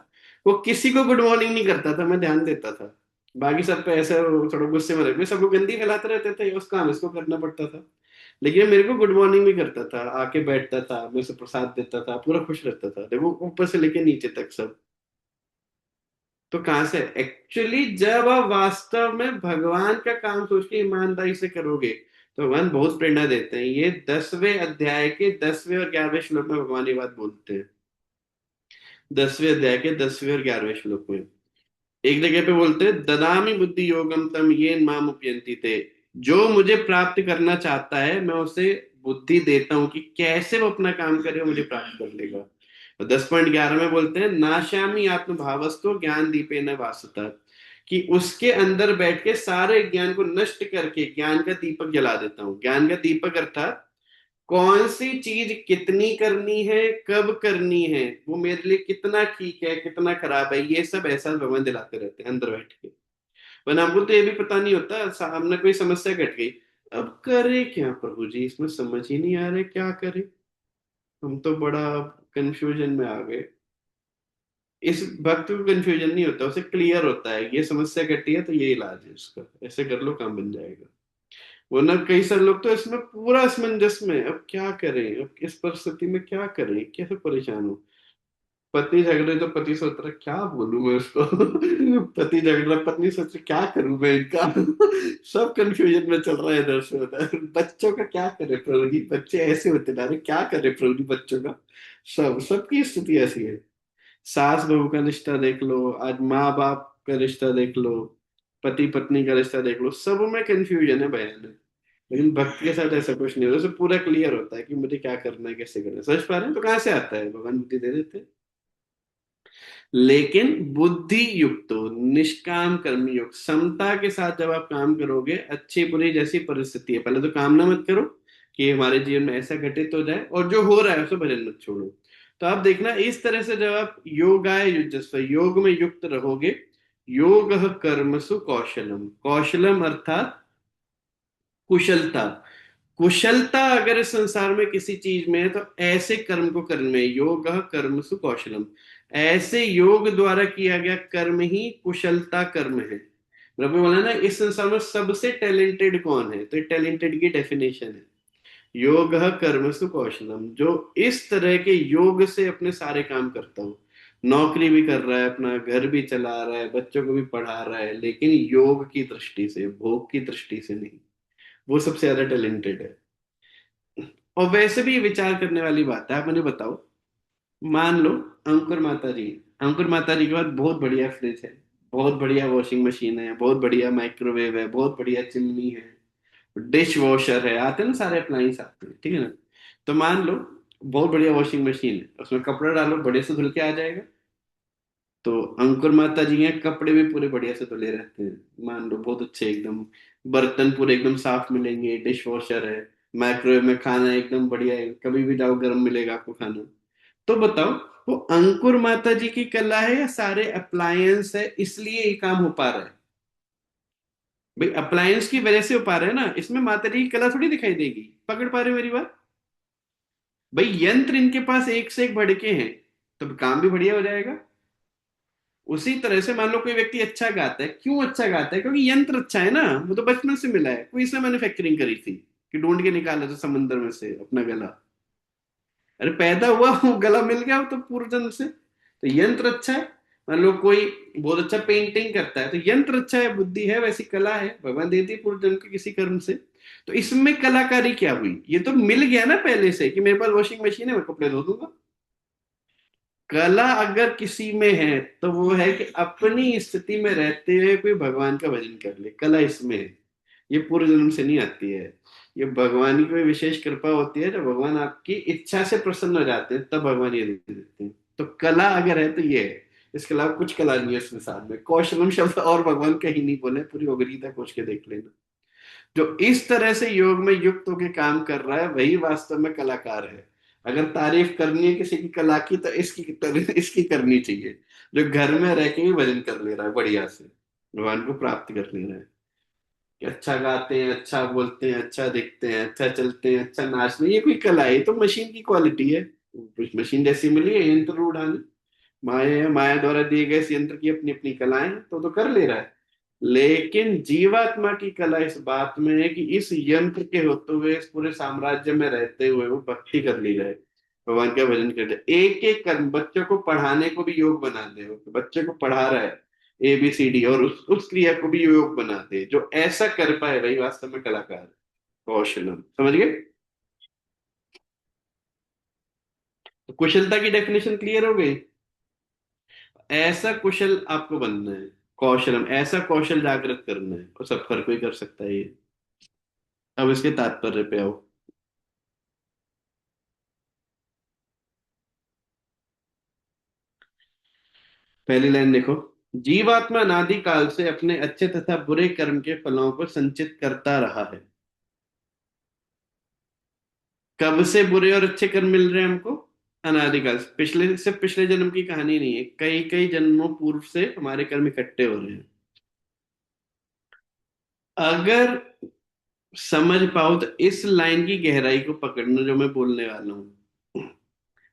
वो किसी को गुड मॉर्निंग नहीं करता था, मैं ध्यान देता था। बाकी सब पे ऐसे थोड़ा गुस्से में रहते, सब लोग गंदी फैलाते रहते थे, उस काम इसको करना पड़ता था। लेकिन मेरे को गुड मॉर्निंग भी करता था, आके बैठता था, मेरे से प्रसाद देता था, पूरा खुश रहता था। देखो ऊपर से लेके नीचे तक सब। तो कहां से एक्चुअली जब आप वास्तव में भगवान का काम सोच के ईमानदारी से करोगे तो भगवान बहुत प्रेरणा देते हैं। ये 10वें अध्याय के 10वें और 11वें श्लोक में भगवान ये बात बोलते हैं। 10वें अध्याय के 10वें और 11वें श्लोक में एक जगह पे बोलते हैं, ददामी बुद्धि योगम तम ये माम उपयंति ते। जो मुझे प्राप्त करना चाहता है मैं उसे बुद्धि देता हूं कि कैसे वो अपना काम करे और मुझे प्राप्त कर लेगा। और 10.11 में बोलते हैं, नाश्यामी आत्म भावस्तु ज्ञान दीपे न वासुता, कि उसके अंदर बैठ के सारे ज्ञान को नष्ट करके ज्ञान का दीपक जला देता हूँ। ज्ञान का दीपक अर्थात कौन सी चीज कितनी करनी है, कब करनी है, वो मेरे लिए कितना ठीक है कितना खराब है, ये सब एहसास भगवान दिलाते रहते हैं अंदर बैठ के। वरना हमको तो ये भी पता नहीं होता, सामने कोई समस्या घट गई, अब करे क्या प्रभु जी, इसमें समझ ही नहीं आ रहा क्या करे, हम तो बड़ा कंफ्यूजन में आ गए। इस भक्त को कंफ्यूजन नहीं होता, उसे क्लियर होता है ये समस्या घटी है तो ये इलाज है उसका, ऐसे कर लो काम बन जाएगा। वरना कई सारे लोग तो इसमें पूरा असमंजस में, अब क्या करें, अब इस परिस्थिति में क्या करें, कैसे परेशान हो। पत्नी झगड़ रही तो पति सोच रहा क्या बोलूं मैं उसको। पति झगड़ रहा, पत्नी सोच रही क्या करूं मैं इनका। सब कंफ्यूजन में चल रहा है इधर से उधर। बच्चों का क्या करे प्रभु जी, बच्चे ऐसे होते जा रहे, क्या करे प्रभु जी बच्चों का। सबकी स्थिति ऐसी है। सास बहू का रिश्ता देख लो, आज माँ बाप का रिश्ता देख लो, पति पत्नी का रिश्ता देख लो, सब में कंफ्यूजन है भयानक। लेकिन भक्त के साथ ऐसा कुछ नहीं होता, उसे पूरा क्लियर होता है कि मुझे क्या करना है कैसे करना है। समझ पा रहे हैं, तो कहाँ से आता है, भगवान बुद्धि दे देते हैं। लेकिन बुद्धि युक्त हो, निष्काम कर्म युक्त, समता के साथ जब आप काम करोगे, अच्छी बुरी जैसी परिस्थिति है, पहले तो कामना मत करो कि हमारे जीवन में ऐसा घटित हो जाए, और जो हो रहा है उसे भजन मत छोड़ो। तो आप देखना इस तरह से जब आप योगाय युजस्व, योग में युक्त रहोगे। योग कर्मसु कौशलम, कौशलम अर्थात कुशलता। कुशलता अगर इस संसार में किसी चीज में है तो ऐसे कर्म को करने में, योग कर्मसु कौशलम, ऐसे योग द्वारा किया गया कर्म ही कुशलता कर्म है। प्रभु बोला ना इस संसार में सबसे टैलेंटेड कौन है, तो टैलेंटेड की डेफिनेशन है योग कर्मसु कौशलम, जो इस तरह के योग से अपने सारे काम करता हो। नौकरी भी कर रहा है, अपना घर भी चला रहा है, बच्चों को भी पढ़ा रहा है, लेकिन योग की दृष्टि से, भोग की दृष्टि से नहीं, वो सबसे ज्यादा टैलेंटेड है। और वैसे भी विचार करने वाली बात है, आप मुझे बताओ, मान लो अंकुर माता जी, अंकुर माता जी के बाद बहुत बढ़िया फ्रिज है, बहुत बढ़िया वॉशिंग मशीन है, बहुत बढ़िया माइक्रोवेव है, बहुत बढ़िया चिमनी है, डिश वॉशर है, आते हैं ना सारे अप्लायंस आते हैं, ठीक है ना। तो मान लो बहुत बढ़िया वॉशिंग मशीन है, उसमें कपड़ा डालो बड़े से धुल के आ जाएगा। तो अंकुर माता जी हैं, कपड़े भी पूरे बढ़िया से धुले रहते हैं, मान लो बहुत अच्छे एकदम, बर्तन पूरे एकदम साफ मिलेंगे, डिश वॉशर है, माइक्रोवेव में खाना एकदम बढ़िया है, कभी भी जाओ गर्म मिलेगा आपको खाना। तो बताओ वो अंकुर माता जी की कला है या सारे अप्लायंस है इसलिए ये काम हो पा रहा है। भाई अप्लायंस की वजह से हो पा रहा है ना, इसमें माता जी की कला थोड़ी दिखाई देगी। पकड़ पा रहे हो मेरी बात। भाई यंत्र इनके पास एक से एक बढ़ के हैं, तो काम भी बढ़िया हो जाएगा। उसी तरह से मान लो कोई व्यक्ति अच्छा गाता है, क्यों अच्छा गाता है, क्योंकि यंत्र अच्छा है ना, वो तो बचपन से मिला है, कोई इसने मैन्युफैक्चरिंग करी थी, कि ढूंढ के निकाला था समंदर में से अपना गला? अरे पैदा हुआ, वो गला मिल गया, वो तो पूर्व जन्म से। तो यंत्र अच्छा है। मान लो कोई बहुत अच्छा पेंटिंग करता है, तो यंत्र अच्छा है, बुद्धि है, वैसी कला है, भगवान देती है पूर्व जन्म के किसी कर्म से। तो इसमें कलाकारी क्या हुई? ये तो मिल गया ना पहले से, कि मेरे पास वॉशिंग मशीन है, मैं कपड़े धो दूंगा। कला अगर किसी में है तो वो है कि अपनी स्थिति में रहते हुए कोई भगवान का भजन कर ले, कला इसमें है। ये पूर्व जन्म से नहीं आती है। ये भगवान की कोई विशेष कृपा होती है, जब भगवान आपकी इच्छा से प्रसन्न हो जाते हैं तब भगवान ये दे देते हैं। तो कला अगर है तो ये है। इसके अलावा कुछ कला नहीं है इसमें साथ में। कौशलम शब्द और भगवान कहीं नहीं बोले, पूरी गीता खोज के देख लेना। जो इस तरह से योग में युक्त होकर काम कर रहा है वही वास्तव में कलाकार है। अगर तारीफ करनी है किसी की कला की तो इसकी करनी चाहिए, जो घर में रह के भी भजन कर ले रहा है बढ़िया से, भगवान को प्राप्त कर ले रहा है। कि अच्छा गाते हैं, अच्छा बोलते हैं, अच्छा दिखते हैं, अच्छा चलते हैं, अच्छा नाचते हैं, ये कोई कला है? ये तो मशीन की क्वालिटी है। मशीन जैसी मिली है यंत्र उड़ानी। माया माया द्वारा दिए गए इस यंत्र की अपनी अपनी कलाएं, तो कर ले रहा है। लेकिन जीवात्मा की कला इस बात में है कि इस यंत्र के होते हुए इस पूरे साम्राज्य में रहते हुए वो भक्ति कर ली जाए, भगवान का भजन कर ले। एक एक कर्म, बच्चों को पढ़ाने को भी योग बना दे, वो बच्चे को पढ़ा रहा है ABCD, और उस क्रिया को भी योग बना दे, जो ऐसा कर पाए वही वास्तव में कलाकार है। कौशलम, समझ गए? तो कुशलता की डेफिनेशन क्लियर हो गई। ऐसा कुशल आपको बनना है, कौशलम, ऐसा कौशल जागृत करना है, और सब हर कोई कर सकता है ये। अब इसके तात्पर्य पे आओ। पहली लाइन देखो। जीवात्मा अनादि काल से अपने अच्छे तथा बुरे कर्म के फलों को संचित करता रहा है। कब से बुरे और अच्छे कर्म मिल रहे हैं हमको? अनादिकाल से। पिछले, सिर्फ पिछले जन्म की कहानी नहीं है, कई कई जन्मों पूर्व से हमारे कर्म इकट्ठे हो रहे हैं। अगर समझ पाओ तो इस लाइन की गहराई को पकड़ना जो मैं बोलने वाला हूं,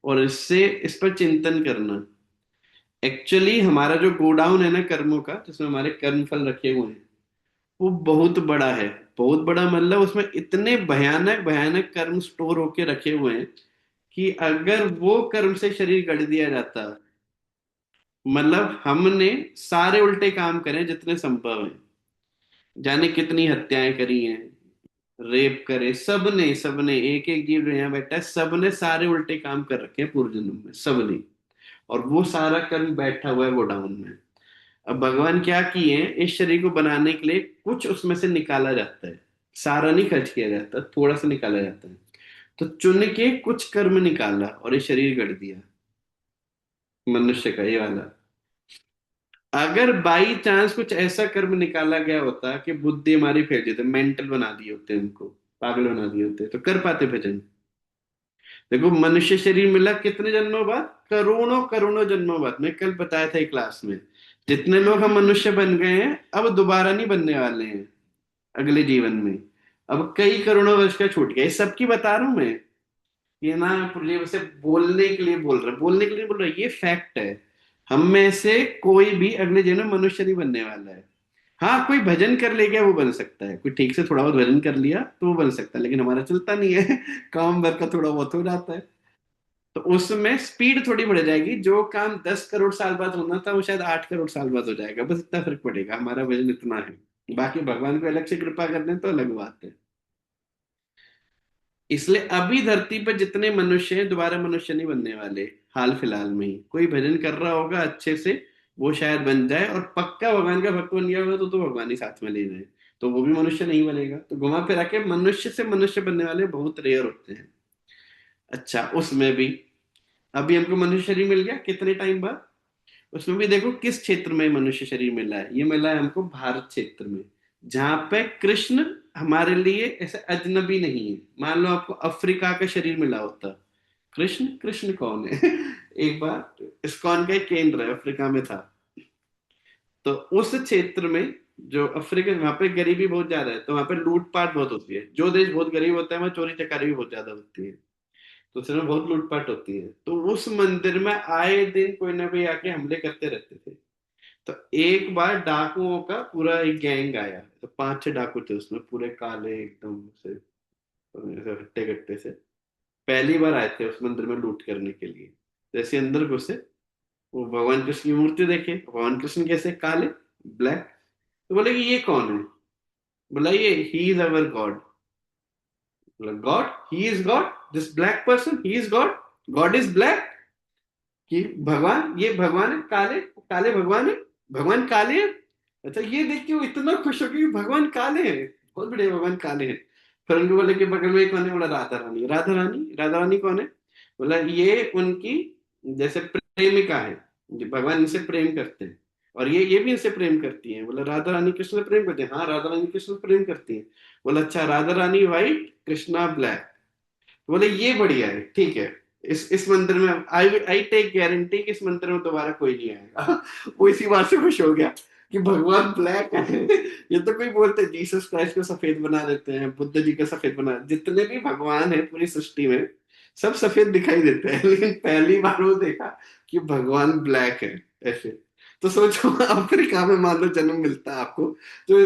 और इससे इस पर चिंतन करना। एक्चुअली हमारा जो गोडाउन है ना कर्मों का, जिसमें हमारे कर्म फल रखे हुए हैं, वो बहुत बड़ा है। बहुत बड़ा मतलब उसमें इतने भयानक भयानक कर्म स्टोर होके रखे हुए हैं कि अगर वो कर्म से शरीर गढ़ दिया जाता, मतलब हमने सारे उल्टे काम करे जितने संभव हैं, जाने कितनी हत्याएं करी हैं, रेप करे, सबने सबने, एक एक जीव जो यहाँ बैठा है सबने सारे उल्टे काम कर रखे हैं पूर्व जन्म में, सबने। और वो सारा कर्म बैठा हुआ है गोडाउन में। अब भगवान क्या किए हैं, इस शरीर को बनाने के लिए कुछ उसमें से निकाला जाता है। सारा नहीं खर्च किया जाता, थोड़ा सा निकाला जाता है। तो चुन के कुछ कर्म निकाला और ये शरीर गढ़ दिया मनुष्य का, ये वाला। अगर बाई चांस कुछ ऐसा कर्म निकाला गया होता कि बुद्धि हमारी फेल जाती, मेंटल बना दिए होते, उनको पागल बना दिए होते, तो कर पाते भजन? देखो मनुष्य शरीर मिला कितने जन्मों बाद? करोड़ों करोड़ों जन्मों बाद। मैं कल बताया था एक क्लास में, जितने लोग हम मनुष्य बन गए हैं अब दोबारा नहीं बनने वाले हैं अगले जीवन में। अब कई करोड़ों वर्ष का छूट गया, ये सबकी बता रहा हूं मैं। ये ना ये वैसे बोलने के लिए बोल रहा, बोलने के लिए बोल रहा, ये फैक्ट है। हम में से कोई भी अगले जन्म में मनुष्य नहीं बनने वाला है। हाँ, कोई भजन कर ले गया वो बन सकता है, कोई ठीक से थोड़ा बहुत भजन कर लिया तो वो बन सकता है, लेकिन हमारा चलता नहीं है काम भर का थोड़ा बहुत हो जाता है। तो उसमें स्पीड थोड़ी बढ़ जाएगी, जो काम 10 करोड़ साल बाद होना था वो शायद 8 करोड़ साल बाद हो जाएगा, बस इतना फर्क पड़ेगा, हमारा वजन इतना है। बाकी भगवान को अलग से कृपा कर दें तो अलग बात है। इसलिए अभी धरती पर जितने मनुष्य हैं दोबारा मनुष्य नहीं बनने वाले। हाल फिलहाल में ही कोई भजन कर रहा होगा अच्छे से, वो शायद बन जाए, और पक्का भगवान का भक्त बन गया होगा तो भगवान ही साथ में ले जाए, तो वो भी मनुष्य नहीं बनेगा। तो घुमा फिरा के मनुष्य से मनुष्य बनने वाले बहुत रेयर होते हैं। अच्छा, उसमें भी अभी हमको मनुष्य शरीर मिल गया कितने टाइम बाद? उसमें भी देखो किस क्षेत्र में मनुष्य शरीर मिला है। ये मिला है हमको भारत क्षेत्र में, जहां पे कृष्ण हमारे लिए ऐसे अजनबी नहीं है। मान लो आपको अफ्रीका का शरीर मिला होता, कृष्ण, कृष्ण कौन है एक बार इस्कॉन का एक केंद्र है अफ्रीका में था। तो उस क्षेत्र में, जो अफ्रीका, वहां पे गरीबी बहुत ज्यादा है, तो वहां पे लूटपाट बहुत होती है। जो देश बहुत गरीब होता है वहां चोरी चकारी भी बहुत ज्यादा होती है, तो उसमें बहुत लूटपाट होती है। तो उस मंदिर में आए दिन कोई ना कोई आके हमले करते रहते थे। तो एक बार डाकुओं का पूरा एक गैंग आया, तो 5 6 डाकू थे उसमें, पूरे काले एकदम से, ऐसे हट्टे कट्टे से पहली बार आए थे उस मंदिर में लूट करने के लिए। जैसे अंदर घुसे, वो भगवान कृष्ण की मूर्ति देखे, भगवान कृष्ण कैसे काले, ब्लैक। तो बोले कि ये कौन है? बोला ये ही इज अवर गॉड। बोला God, he is God, this black person he is God, God is black. कि भगवान, ये भगवान है काले, काले भगवान है, भगवान काले हैं। अच्छा, ये देख के वो इतना खुश हो गया कि भगवान काले हैं, बहुत बढ़िया भगवान काले हैं। फिर उनको बोले कि बगल में कौन है? बोला राधा रानी। राधा रानी, राधा रानी कौन है? बोला ये उनकी जैसे प्रेमिका है, जो भगवान इनसे प्रेम करते हैं, और ये भी इनसे प्रेम करती हैं। बोला राधा रानी कृष्ण से प्रेम करती है? हाँ, राधा रानी कृष्ण से प्रेम करती है। बोला अच्छा, राधा रानी व्हाइट, कृष्णा ब्लैक। बोले ये बढ़िया है, ठीक है। इस मंदिर में आई आई टेक गारंटी कि इस मंदिर में दोबारा कोई नहीं आएगा। वो इसी बात से खुश हो गया कि भगवान ब्लैक है। ये तो कोई बोलते जीसस क्राइस्ट को सफेद बना देते हैं, बुद्ध जी को सफेद बना, जितने भी भगवान है पूरी सृष्टि में सब सफेद दिखाई देते हैं, लेकिन पहली बार वो देखा कि भगवान ब्लैक है ऐसे। तो सोचो, अफ्रीका में मान लो जन्म मिलता है आपको, तो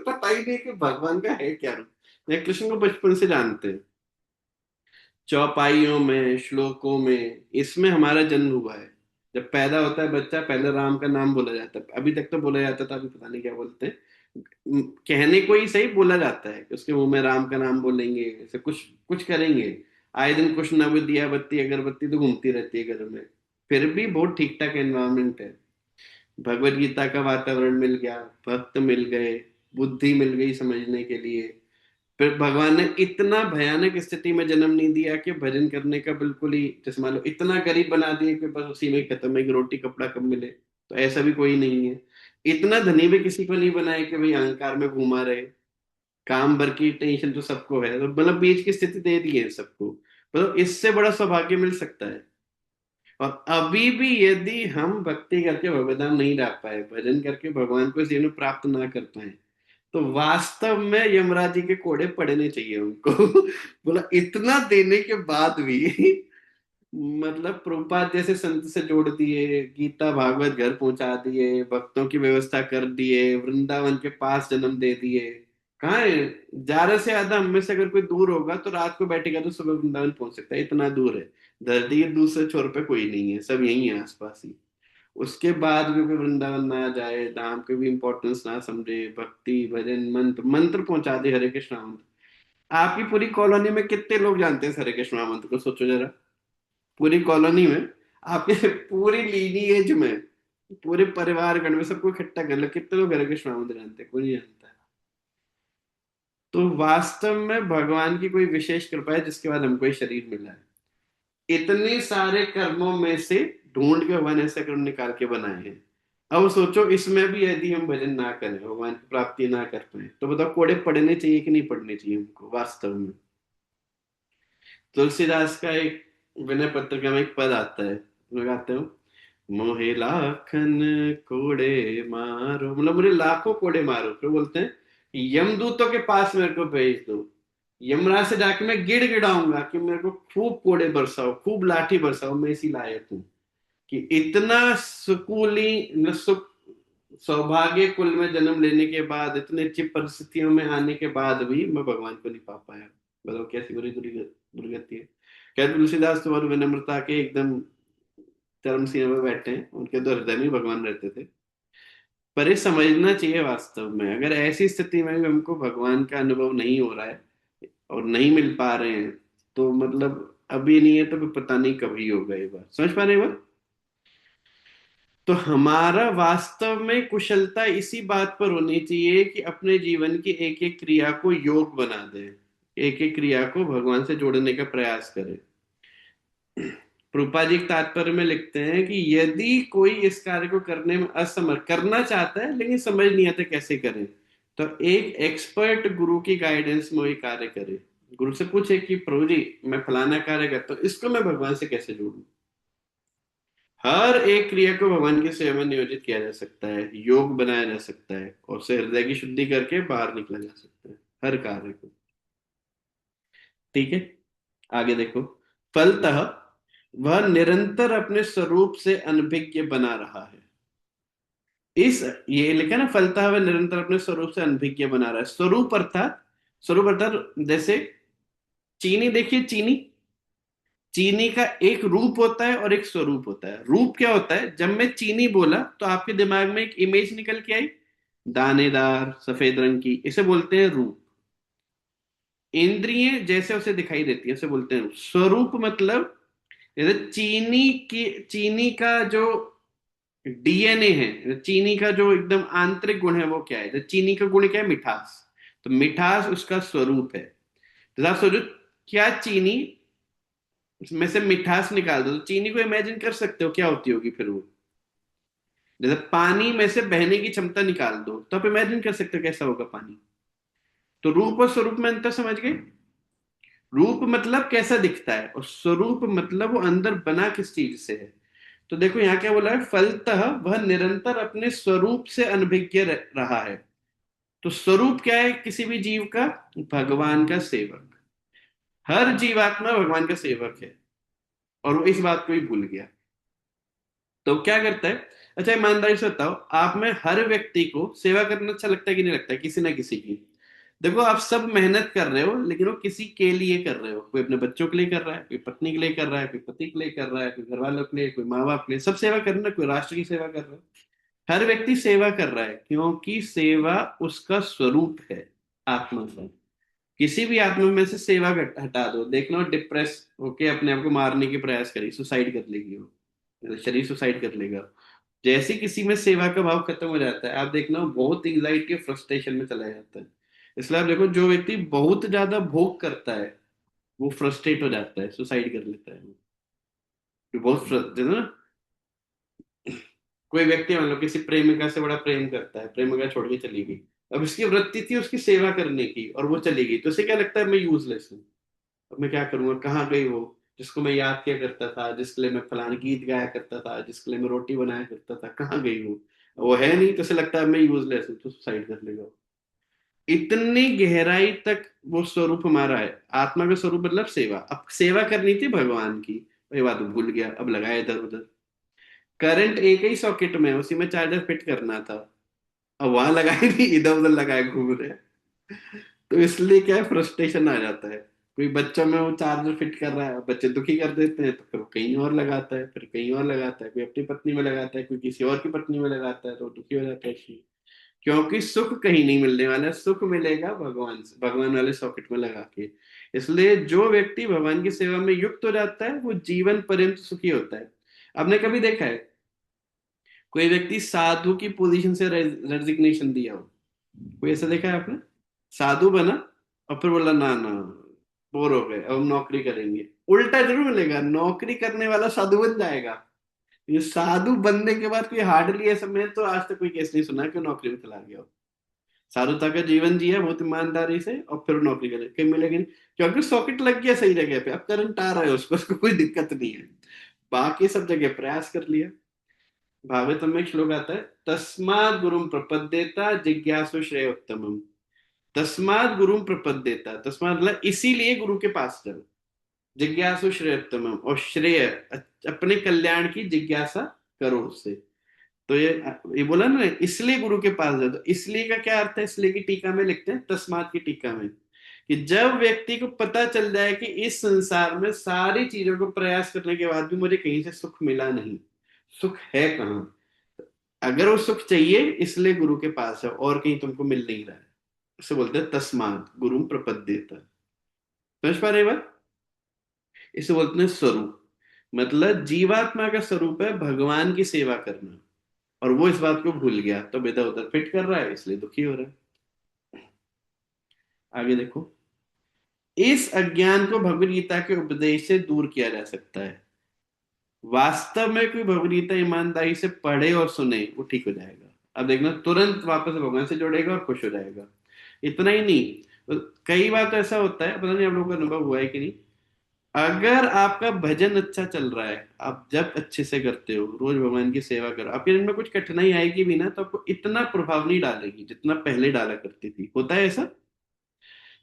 पता ही नहीं कि भगवान का है क्या रूप। कृष्ण को बचपन से जानते हैं, चौपाइयों में, श्लोकों में, इसमें हमारा जन्म हुआ है। जब पैदा होता है बच्चा, पहले राम का नाम बोला जाता है। अभी तक तो बोला जाता था, अभी पता नहीं क्या बोलते हैं। कहने को ही सही बोला जाता है कि उसके मुंह में राम का नाम बोलेंगे, ऐसे कुछ कुछ करेंगे। आए दिन कुछ ना, वो दिया बत्ती अगरबत्ती तो घूमती रहती है घर में। फिर भी बहुत ठीक ठाक एनवायरमेंट है। भगवत गीता का वातावरण मिल गया, भक्त मिल गए, बुद्धि मिल गई समझने के लिए। फिर भगवान ने इतना भयानक स्थिति में जन्म नहीं दिया कि भजन करने का बिल्कुल ही, जैसे मान लो इतना गरीब बना दिया कि बस उसी में ही खत्म है कि रोटी कपड़ा कब मिले। तो ऐसा भी कोई नहीं है। इतना धनी भी किसी को नहीं बनाया कि भाई अहंकार में घुमा रहे। काम भर की टेंशन तो सबको है, तो मतलब बीच की स्थिति दे दी है सबको। मतलब इससे बड़ा सौभाग्य मिल सकता है। और अभी भी यदि हम भक्ति करके भगवत नहीं ला पाए, भजन करके भगवान को जीवन में प्राप्त ना कर पाए, तो वास्तव में यमराज जी के कोड़े पड़ने चाहिए उनको। बोला इतना देने के बाद भी, मतलब प्रभुपाद जैसे संत से जोड़ दिए, गीता भागवत घर पहुंचा दिए, भक्तों की व्यवस्था कर दिए, वृंदावन के पास जन्म दे दिए। कहाँ है? ज्यादा से ज्यादा हम में से अगर कोई दूर होगा तो रात को बैठेगा तो सुबह वृंदावन पहुंच सकता है, इतना दूर है। धरती के दूसरे छोर पे कोई नहीं है, सब यही है आसपास ही। उसके बाद भी कोई वृंदावन ना जाए, धाम के भी इंपॉर्टेंस ना समझे, भक्ति भजन मंत्र मंत्र पहुंचा दे, हरे कृष्ण मंत्र। आपकी पूरी कॉलोनी में कितने लोग जानते हैं हरे कृष्ण मंत्र को? सोचो जरा। पूरी कॉलोनी में, आपके पूरी लीनिएज में, पूरे परिवार गण में सबको इकट्ठा कर लो, कितने लोग हरे कृष्ण मंत्र जानते हैं? कोई नहीं जानता है। तो वास्तव में भगवान की कोई विशेष कृपा है जिसके बाद हमको ये शरीर मिला है। इतने सारे कर्मों में से ढूंढ के भगवान ऐसे कर्म निकाल के बनाए हैं। अब सोचो, इसमें भी यदि हम भजन ना करें, भगवान की प्राप्ति ना कर पाए, तो बताओ कोड़े पढ़ने चाहिए कि नहीं पढ़ने चाहिए हमको वास्तव में? तुलसीदास का एक विनय पत्रिका में एक पद आता है, लगाते हो, मोहे लाखन कोड़े मारो, मतलब मुझे लाखों कोड़े मारो। फिर बोलते हैं यमदूतों के पास मेरे को भेज दो, यमराज से जाके मैं गिड़गिड़ाऊंगा कि मेरे को खूब कोड़े बरसाओ, खूब लाठी बरसाओ, मैं इसी लायक हूँ। कि इतना सुकूली सुख, सौभाग्य कुल में जन्म लेने के बाद, इतने अच्छी परिस्थितियों में आने के बाद भी मैं भगवान को नहीं पा पाया। बताओ कैसी बुरी दुर्गति है। कहते तुलसीदास तो और विनम्रता के एकदम चरम सीमा में बैठे हैं, उनके तो हृदय में भगवान रहते थे। पर ये समझना चाहिए वास्तव में, अगर ऐसी स्थिति में भी हमको भगवान का अनुभव नहीं हो रहा है और नहीं मिल पा रहे हैं, तो मतलब अभी नहीं है तो फिर पता नहीं कभी होगा। ये बात समझ पा रहे हैं? बात तो हमारा वास्तव में कुशलता इसी बात पर होनी चाहिए कि अपने जीवन की एक एक क्रिया को योग बना दे, एक एक क्रिया को भगवान से जोड़ने का प्रयास करे। प्रभुपाद जी एक तात्पर्य में लिखते हैं कि यदि कोई इस कार्य को करने में असमर्थ, करना चाहता है लेकिन समझ नहीं आता कैसे करें, तो एक एक्सपर्ट गुरु की गाइडेंस में वही कार्य करे। गुरु से पूछे कि प्रभु जी मैं फलाना कार्य करता हूँ, इसको मैं भगवान से कैसे जोड़ूं? हर एक क्रिया को भगवान की सेवा में नियोजित किया जा सकता है, योग बनाया जा सकता है, और उससे हृदय की शुद्धि करके बाहर निकला जा सकता है हर कार्य को। ठीक है, आगे देखो। फलतः वह निरंतर अपने स्वरूप से अनभिज्ञ बना रहा है। इस, ये लिखा ना, फलतः वह निरंतर अपने स्वरूप से अनभिज्ञ बना रहा है। स्वरूप अर्थात, स्वरूप अर्थात जैसे चीनी देखिए, चीनी, चीनी का एक रूप होता है और एक स्वरूप होता है। रूप क्या होता है? जब मैं चीनी बोला तो आपके दिमाग में एक इमेज निकल के आई, दानेदार सफेद रंग की, इसे बोलते हैं रूप। इंद्रिय जैसे उसे दिखाई देती है उसे बोलते हैं रूप। स्वरूप मतलब जैसे चीनी का जो डीएनए है, चीनी का जो एकदम आंतरिक गुण है वो क्या है? तो चीनी का गुण क्या है? मिठास। तो मिठास उसका स्वरूप है। तो आप सोचो, क्या चीनी में से मिठास निकाल दो तो चीनी को इमेजिन कर सकते हो क्या होती होगी फिर वो? जैसे पानी में से बहने की क्षमता निकाल दो तो आप इमेजिन कर सकते हो कैसा होगा पानी। तो रूप और स्वरूप में अंतर समझ गए? रूप मतलब कैसा दिखता है, और स्वरूप मतलब वो अंदर बना किस चीज से है। तो देखो यहाँ क्या बोला है, फलतः वह निरंतर अपने स्वरूप से अनभिज्ञ रहा है। तो स्वरूप क्या है किसी भी जीव का? भगवान का सेवक। हर जीवात्मा भगवान का सेवक है, और वो इस बात को ही भूल गया। तो क्या करता है? अच्छा ईमानदारी से बताओ, आप में हर व्यक्ति को सेवा करना अच्छा लगता है कि नहीं लगता है? किसी ना किसी की। देखो आप सब मेहनत कर रहे हो, लेकिन वो किसी के लिए कर रहे हो। कोई अपने बच्चों के लिए कर रहा है, कोई पत्नी के लिए कर रहा है, कोई पति के लिए कर रहा है, कोई घर वालों के लिए, कोई माँ बाप के लिए। सब सेवा कर रहे हैं ना, कोई राष्ट्र की सेवा कर रहा है। हर व्यक्ति सेवा कर रहा है क्योंकि सेवा उसका स्वरूप है, आत्मा का। किसी भी आत्मा में से सेवा हटा दो, देखना डिप्रेस होके अपने आप को मारने की प्रयास करी, सुसाइड कर लेगी वो, शरीर सुसाइड कर लेगा। जैसे किसी में सेवा का भाव खत्म हो जाता है, आप देखना वो बहुत एंग्जाइटी और फ्रस्ट्रेशन में चला जाता है। इसलिए आप देखो, जो व्यक्ति बहुत ज्यादा भोग करता है वो फ्रस्ट्रेट हो जाता है, सुसाइड कर लेता है वो। बहुत जैसे ना, कोई व्यक्ति मान लो किसी प्रेमिका से बड़ा प्रेम करता है, प्रेमिका छोड़ के चली गई। अब इसकी वृत्ति थी उसकी सेवा करने की और वो चली गई, तो उसे क्या लगता है, मैं यूजलेस हूँ, अब मैं क्या करूंगा, कहाँ गई वो जिसको मैं याद किया करता था, जिसके लिए मैं फलाना गीत गाया करता था, जिसके लिए मैं रोटी बनाया करता था, कहाँ गई वो है नहीं, तो उसे लगता है मैं यूजलेस हूँ, तो सुसाइड कर लेगा। इतनी गहराई तक वो स्वरूप हमारा है। आत्मा का स्वरूप मतलब सेवा। अब सेवा करनी थी भगवान की, वही बात भूल गया, अब लगाया इधर उधर। करंट एक ही सॉकेट में है, उसी में चार्जर फिट करना था, अब वहां लगाए नहीं, इधर उधर लगाए घूम रहे हैं। तो इसलिए क्या है, फ्रस्ट्रेशन आ जाता है। कोई बच्चों में वो चार्जर फिट कर रहा है, बच्चे दुखी कर देते हैं, तो फिर वो कहीं और लगाता है, फिर कहीं और लगाता है, कोई अपनी पत्नी में लगाता है, कोई किसी और की पत्नी में लगाता है, तो वो दुखी हो जाता है इसलिए। क्योंकि सुख कहीं नहीं मिलने वाला है, सुख मिलेगा भगवान से, भगवान वाले सॉकेट में लगा के। इसलिए जो व्यक्ति भगवान की सेवा में युक्त हो जाता है वो जीवन पर्यंत सुखी होता है। आपने कभी देखा है कोई व्यक्ति साधु की पोजीशन से रेजिग्नेशन दिया हो? कोई ऐसा देखा है आपने? साधु बना और फिर बोला ना ना, बोर हो गए, अब हम नौकरी करेंगे। उल्टा जरूर मिलेगा, नौकरी करने वाला साधु बन जाएगा। ये साधु बनने के बाद कोई हार्डली ऐसा, मैं तो आज तक कोई केस नहीं सुना कि नौकरी में चला गया हो। साधुता का जीवन जिया बहुत ईमानदारी से, और फिर नौकरी करे, कहीं मिलेगी नहीं। क्योंकि सॉकेट लग गया सही जगह पे, अब करंट आ रहा है उसको कोई दिक्कत नहीं है। बाकी सब जगह प्रयास कर लिया। भागवतम में एक श्लोक आता है, तस्माद गुरुम प्रपद्येता जिज्ञासु श्रेयोत्तमम। तस्माद गुरुम प्रपद्येता, तस्माद मतलब इसीलिए गुरु के पास चलो। जिज्ञासु श्रेयोत्तमम, और श्रेय अपने कल्याण की जिज्ञासा करो उससे। तो ये बोला ना, इसलिए गुरु के पास जाओ। तो इसलिए का क्या अर्थ है? इसलिए की टीका में लिखते हैं, तस्मात की टीका में, कि जब व्यक्ति को पता चल जाए कि इस संसार में सारी चीजों को प्रयास करने के बाद भी मुझे कहीं से सुख मिला नहीं, सुख है कहाँ, अगर वो सुख चाहिए इसलिए गुरु के पास है, और कहीं तुमको मिल नहीं रहा है, उसे बोलते हैं तस्मात गुरु प्रपद्येता। समझ पा रहे बात? इसे बोलते हैं स्वरूप। मतलब जीवात्मा का स्वरूप है भगवान की सेवा करना, और वो इस बात को भूल गया, तो बेटा उधर फिट कर रहा है, इसलिए दुखी हो रहा है। आगे देखो, इस अज्ञान को भगवत गीता के उपदेश से दूर किया जा सकता है। वास्तव में कोई भगवत गीता ईमानदारी से पढ़े और सुने वो ठीक हो जाएगा। अब देखना, तुरंत वापस भगवान से जुड़ेगा और खुश हो जाएगा। इतना ही नहीं, तो कई बार तो ऐसा होता है, पता नहीं आप लोगों को अनुभव हुआ है कि नहीं, अगर आपका भजन अच्छा चल रहा है, आप जब अच्छे से करते हो, रोज भगवान की सेवा करो, आपके दिन में कुछ कठिनाई आएगी भी ना, तो आपको इतना प्रभाव नहीं डालेगी जितना पहले डाला करती थी। होता है ऐसा?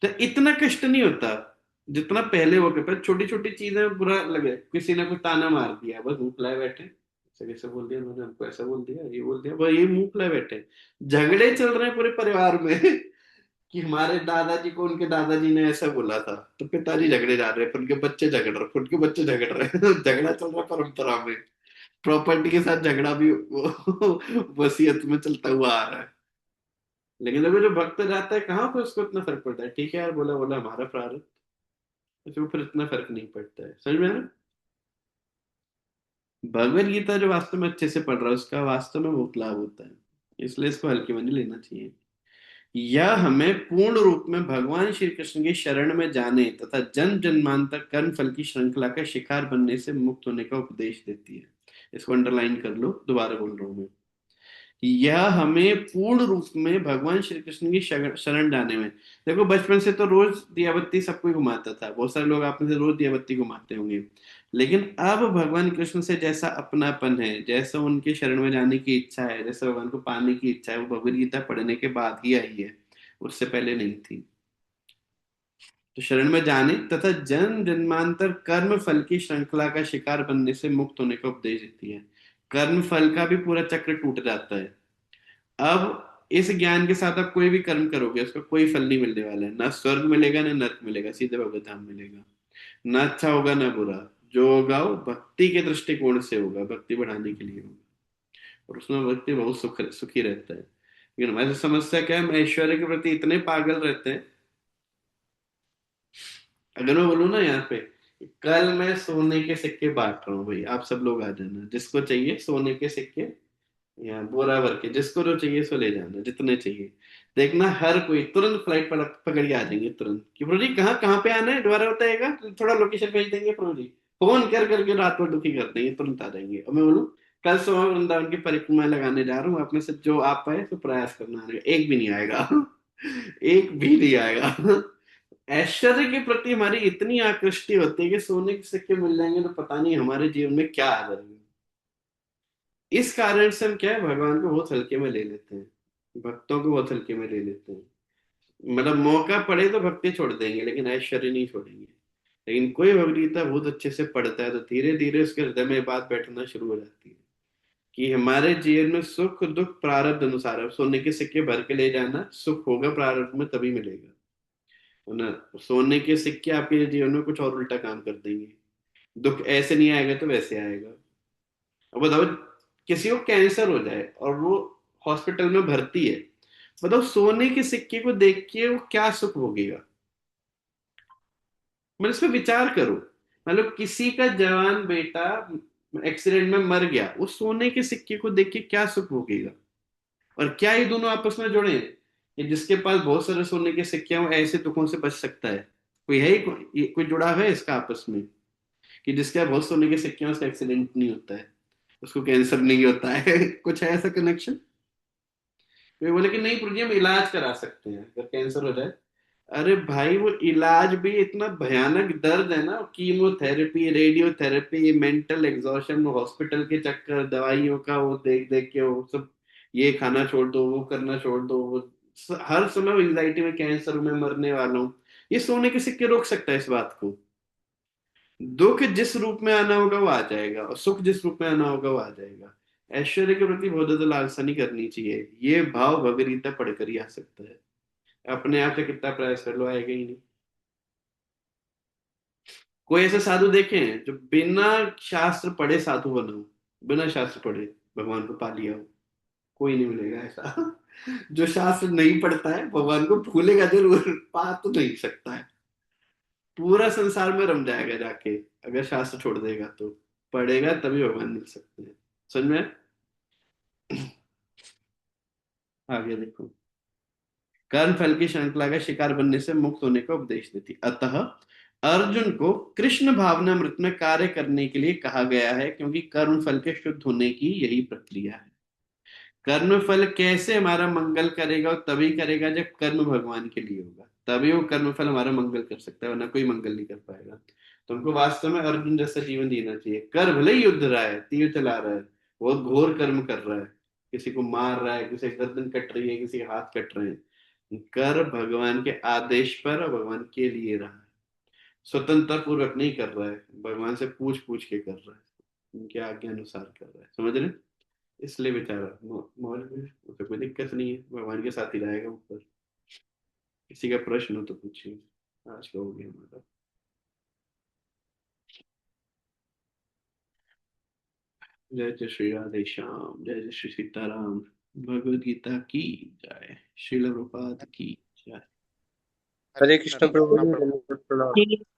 तो इतना कष्ट नहीं होता जितना पहले हो गया। पर छोटी छोटी चीजें बुरा लगे, किसी ने कोई ताना मार दिया, बस मुंह फुलाए बैठे, ऐसे कैसे बोल दिया उन्होंने हमको, ऐसा बोल दिया, ये बोल दिया, बस ये मुंह फुलाए बैठे। झगड़े चल रहे हैं पूरे परिवार में कि हमारे दादाजी को उनके दादाजी ने ऐसा बोला था, तो पिताजी झगड़े जा रहे हैं, फिर उनके बच्चे झगड़ रहे, फिर उनके बच्चे झगड़ रहे हैं। झगड़ा चल रहा है परंपरा में। प्रॉपर्टी के साथ झगड़ा भी वसीयत में चलता हुआ आ रहा है। लेकिन अगर जो भक्त जाता है कहाँ पे, उसको इतना फर्क पड़ता है, ठीक है यार, बोला बोला हमारा प्रारब्ध, उसको फिर इतना फर्क नहीं पड़ता है, समझ में आ रहा है? भगवत गीता जो वास्तव में अच्छे से पढ़ रहा है उसका वास्तव में बहुत लाभ होता है, इसलिए इसको हल्के में नहीं लेना चाहिए। यह हमें पूर्ण रूप में भगवान श्री कृष्ण की शरण में जाने तथा जन्म जन्मांतर कर्म फल की श्रृंखला का शिकार बनने से मुक्त होने का उपदेश देती है। इसको अंडरलाइन कर लो, दोबारा बोल रहा हूं मैं। यह हमें पूर्ण रूप में भगवान श्री कृष्ण की शरण जाने में। देखो बचपन से तो रोज दिया बत्ती सबको ही घुमाता था, बहुत सारे लोग आप में से रोज दिया बत्ती घुमाते होंगे। लेकिन अब भगवान कृष्ण से जैसा अपनापन है, जैसा उनके शरण में जाने की इच्छा है, जैसा भगवान को पाने की इच्छा है, वो भगवत गीता पढ़ने के बाद ही आई है, उससे पहले नहीं थी। तो शरण में जाने तथा जन्म जन्मांतर कर्म फल की श्रृंखला का शिकार बनने से मुक्त होने का उपदेश देती है। कर्म फल का भी पूरा चक्र टूट जाता है। अब इस ज्ञान के साथ आप कोई भी कर्म करोगे उसका कोई फल नहीं मिलने वाला है, ना स्वर्ग मिलेगा ना नर्क मिलेगा, सीधे भगवत धाम मिलेगा। ना अच्छा होगा ना बुरा, जो होगा वो भक्ति के दृष्टिकोण से होगा, भक्ति बढ़ाने के लिए होगा, और उसमें व्यक्ति बहुत सुखी रहता है। लेकिन हमारी समस्या क्या है, हम ऐश्वर्य के प्रति इतने पागल रहते हैं। अगर मैं बोलूँ ना यहाँ पे, कल मैं सोने के सिक्के बांट रहा हूँ भाई, आप सब लोग आ जाना, जिसको चाहिए सोने के सिक्के या बोरा भर के, जिसको जो चाहिए सो ले जाना, जितने चाहिए। देखना हर कोई तुरंत फ्लाइट पकड़ के आ जाएंगे तुरंत, कि प्रभु जी कहाँ कहाँ पे आना है, दोबारा बताएगा तो थोड़ा लोकेशन भेज देंगे, प्रभु जी फोन कर करके रात में दुखी कर देंगे, तुरंत आ जाएंगे। और मैं बोलूँ कल सुबह वृंदावन की परिक्रमा लगाने जा रहा हूँ, आप में से जो आप पाए तो प्रयास करना आने का, एक भी नहीं आएगा। एक भी नहीं आएगा। ऐश्वर्य के प्रति हमारी इतनी आकृष्टि होती है कि सोने के सिक्के मिल जाएंगे तो पता नहीं हमारे जीवन में क्या आ जाएगा। इस कारण से हम क्या है, भगवान को बहुत हल्के में ले लेते हैं, भक्तों को बहुत हल्के में ले लेते हैं। मतलब मौका पड़े तो भक्ति छोड़ देंगे लेकिन ऐश्वर्य नहीं छोड़ेंगे। लेकिन कोई भगवदगीता बहुत अच्छे से पढ़ता है तो धीरे धीरे उसके हृदय में बात बैठना शुरू हो जाती है कि हमारे जीवन में सुख दुख प्रारब्ध अनुसार है। सोने के सिक्के भर के ले जाना, सुख होगा प्रारब्ध में तभी मिलेगा, वरना सोने के सिक्के आपके जीवन में कुछ और उल्टा काम कर देंगे। दुख ऐसे नहीं आएगा तो वैसे आएगा। अब बताओ, किसी को कैंसर हो जाए और वो हॉस्पिटल में भर्ती है, बताओ सोने के सिक्के को देख के वो क्या सुख भोगेगा। मतलब इस पे विचार करो। मतलब किसी का जवान बेटा एक्सीडेंट में मर गया, वो सोने के सिक्के को देख के क्या सुख भोगेगा। और क्या ये दोनों आपस में जुड़े हैं कि जिसके पास बहुत सारे सोने के सिक्के हैं वो ऐसे दुखों से बच सकता है? कोई है ही, कोई जुड़ा है इसका आपस में, कि जिसके पास बहुत सोने के सिक्के हैं उसका एक्सीडेंट नहीं होता है, उसको कैंसर नहीं होता है? कुछ है ऐसा कनेक्शन? वे बोले कि नहीं प्रभु जी हम इलाज करा सकते हैं अगर कैंसर हो जाए। अरे भाई वो इलाज भी इतना भयानक दर्द है ना, chemotherapy radiotherapy mental exhaustion, hospital के चक्कर दवाइयों का वो देख देख के वो सब, ये खाना छोड़ दो वो करना छोड़ दो वो, हर समय एंजाइटी में, कैंसर में मरने वाला हूँ। ये सोने के सिक्के रोक सकता है इस बात को? दुख जिस रूप में आना होगा वो आ जाएगा और सुख जिस रूप में आना होगा वो आ जाएगा। ऐश्वर्य के प्रति बहुत ज्यादा लालसा नहीं करनी चाहिए, ये भाव भगवरीता पढ़कर ही आ सकता है। अपने आप से कितना प्रयास कर लो आएगा ही नहीं। कोई ऐसे साधु देखे हैं जो बिना शास्त्र पढ़े साधु बना हो, बिना शास्त्र पढ़े भगवान को पा लिया हो? कोई नहीं मिलेगा ऐसा। जो शास्त्र नहीं पढ़ता है भगवान को भूलेगा जरूर, पा तो नहीं सकता है। पूरा संसार में रम जाएगा जाके, अगर शास्त्र छोड़ देगा तो। पढ़ेगा तभी भगवान मिल सकते हैं, समझ में आया? आगे देखो, कर्म फल की श्रृंखला का शिकार बनने से मुक्त होने का उपदेश देती, अतः अर्जुन को कृष्ण भावनामृत में कार्य करने के लिए कहा गया है, क्योंकि कर्म फल के शुद्ध होने की यही प्रक्रिया है। कर्म फल कैसे हमारा मंगल करेगा, और तभी करेगा जब कर्म भगवान के लिए होगा, तभी वो कर्म फल हमारा मंगल कर सकता है, वरना कोई मंगल नहीं कर पाएगा। तुमको वास्तव में अर्जुन जैसा जीवन जीना चाहिए। कर भले ही युद्ध रहा है, तीर चला रहा है, बहुत घोर कर्म कर रहा है, किसी को मार रहा है, किसी की गर्दन कट रही है, किसी के हाथ कट रहे हैं, कर भगवान के आदेश पर और भगवान के लिए रहा है। स्वतंत्रता पूर्वक नहीं कर रहा है, भगवान से पूछ पूछ के कर रहा है, उनके आज्ञा अनुसार कर रहा है, समझ रहे? इसलिए बेचारा मौज में, उसे कोई दिक्कत नहीं है, भगवान के साथ ही रहेगा ऊपर। किसी का प्रश्न हो तो पूछिए। आज का हो गया हमारा। जय जय श्री राधे श्याम, जय जय श्री सीताराम। भगवद गीता की जय। श्रील प्रभुपाद की जय। हरे कृष्ण प्रभु जी, दंडवत प्रणाम।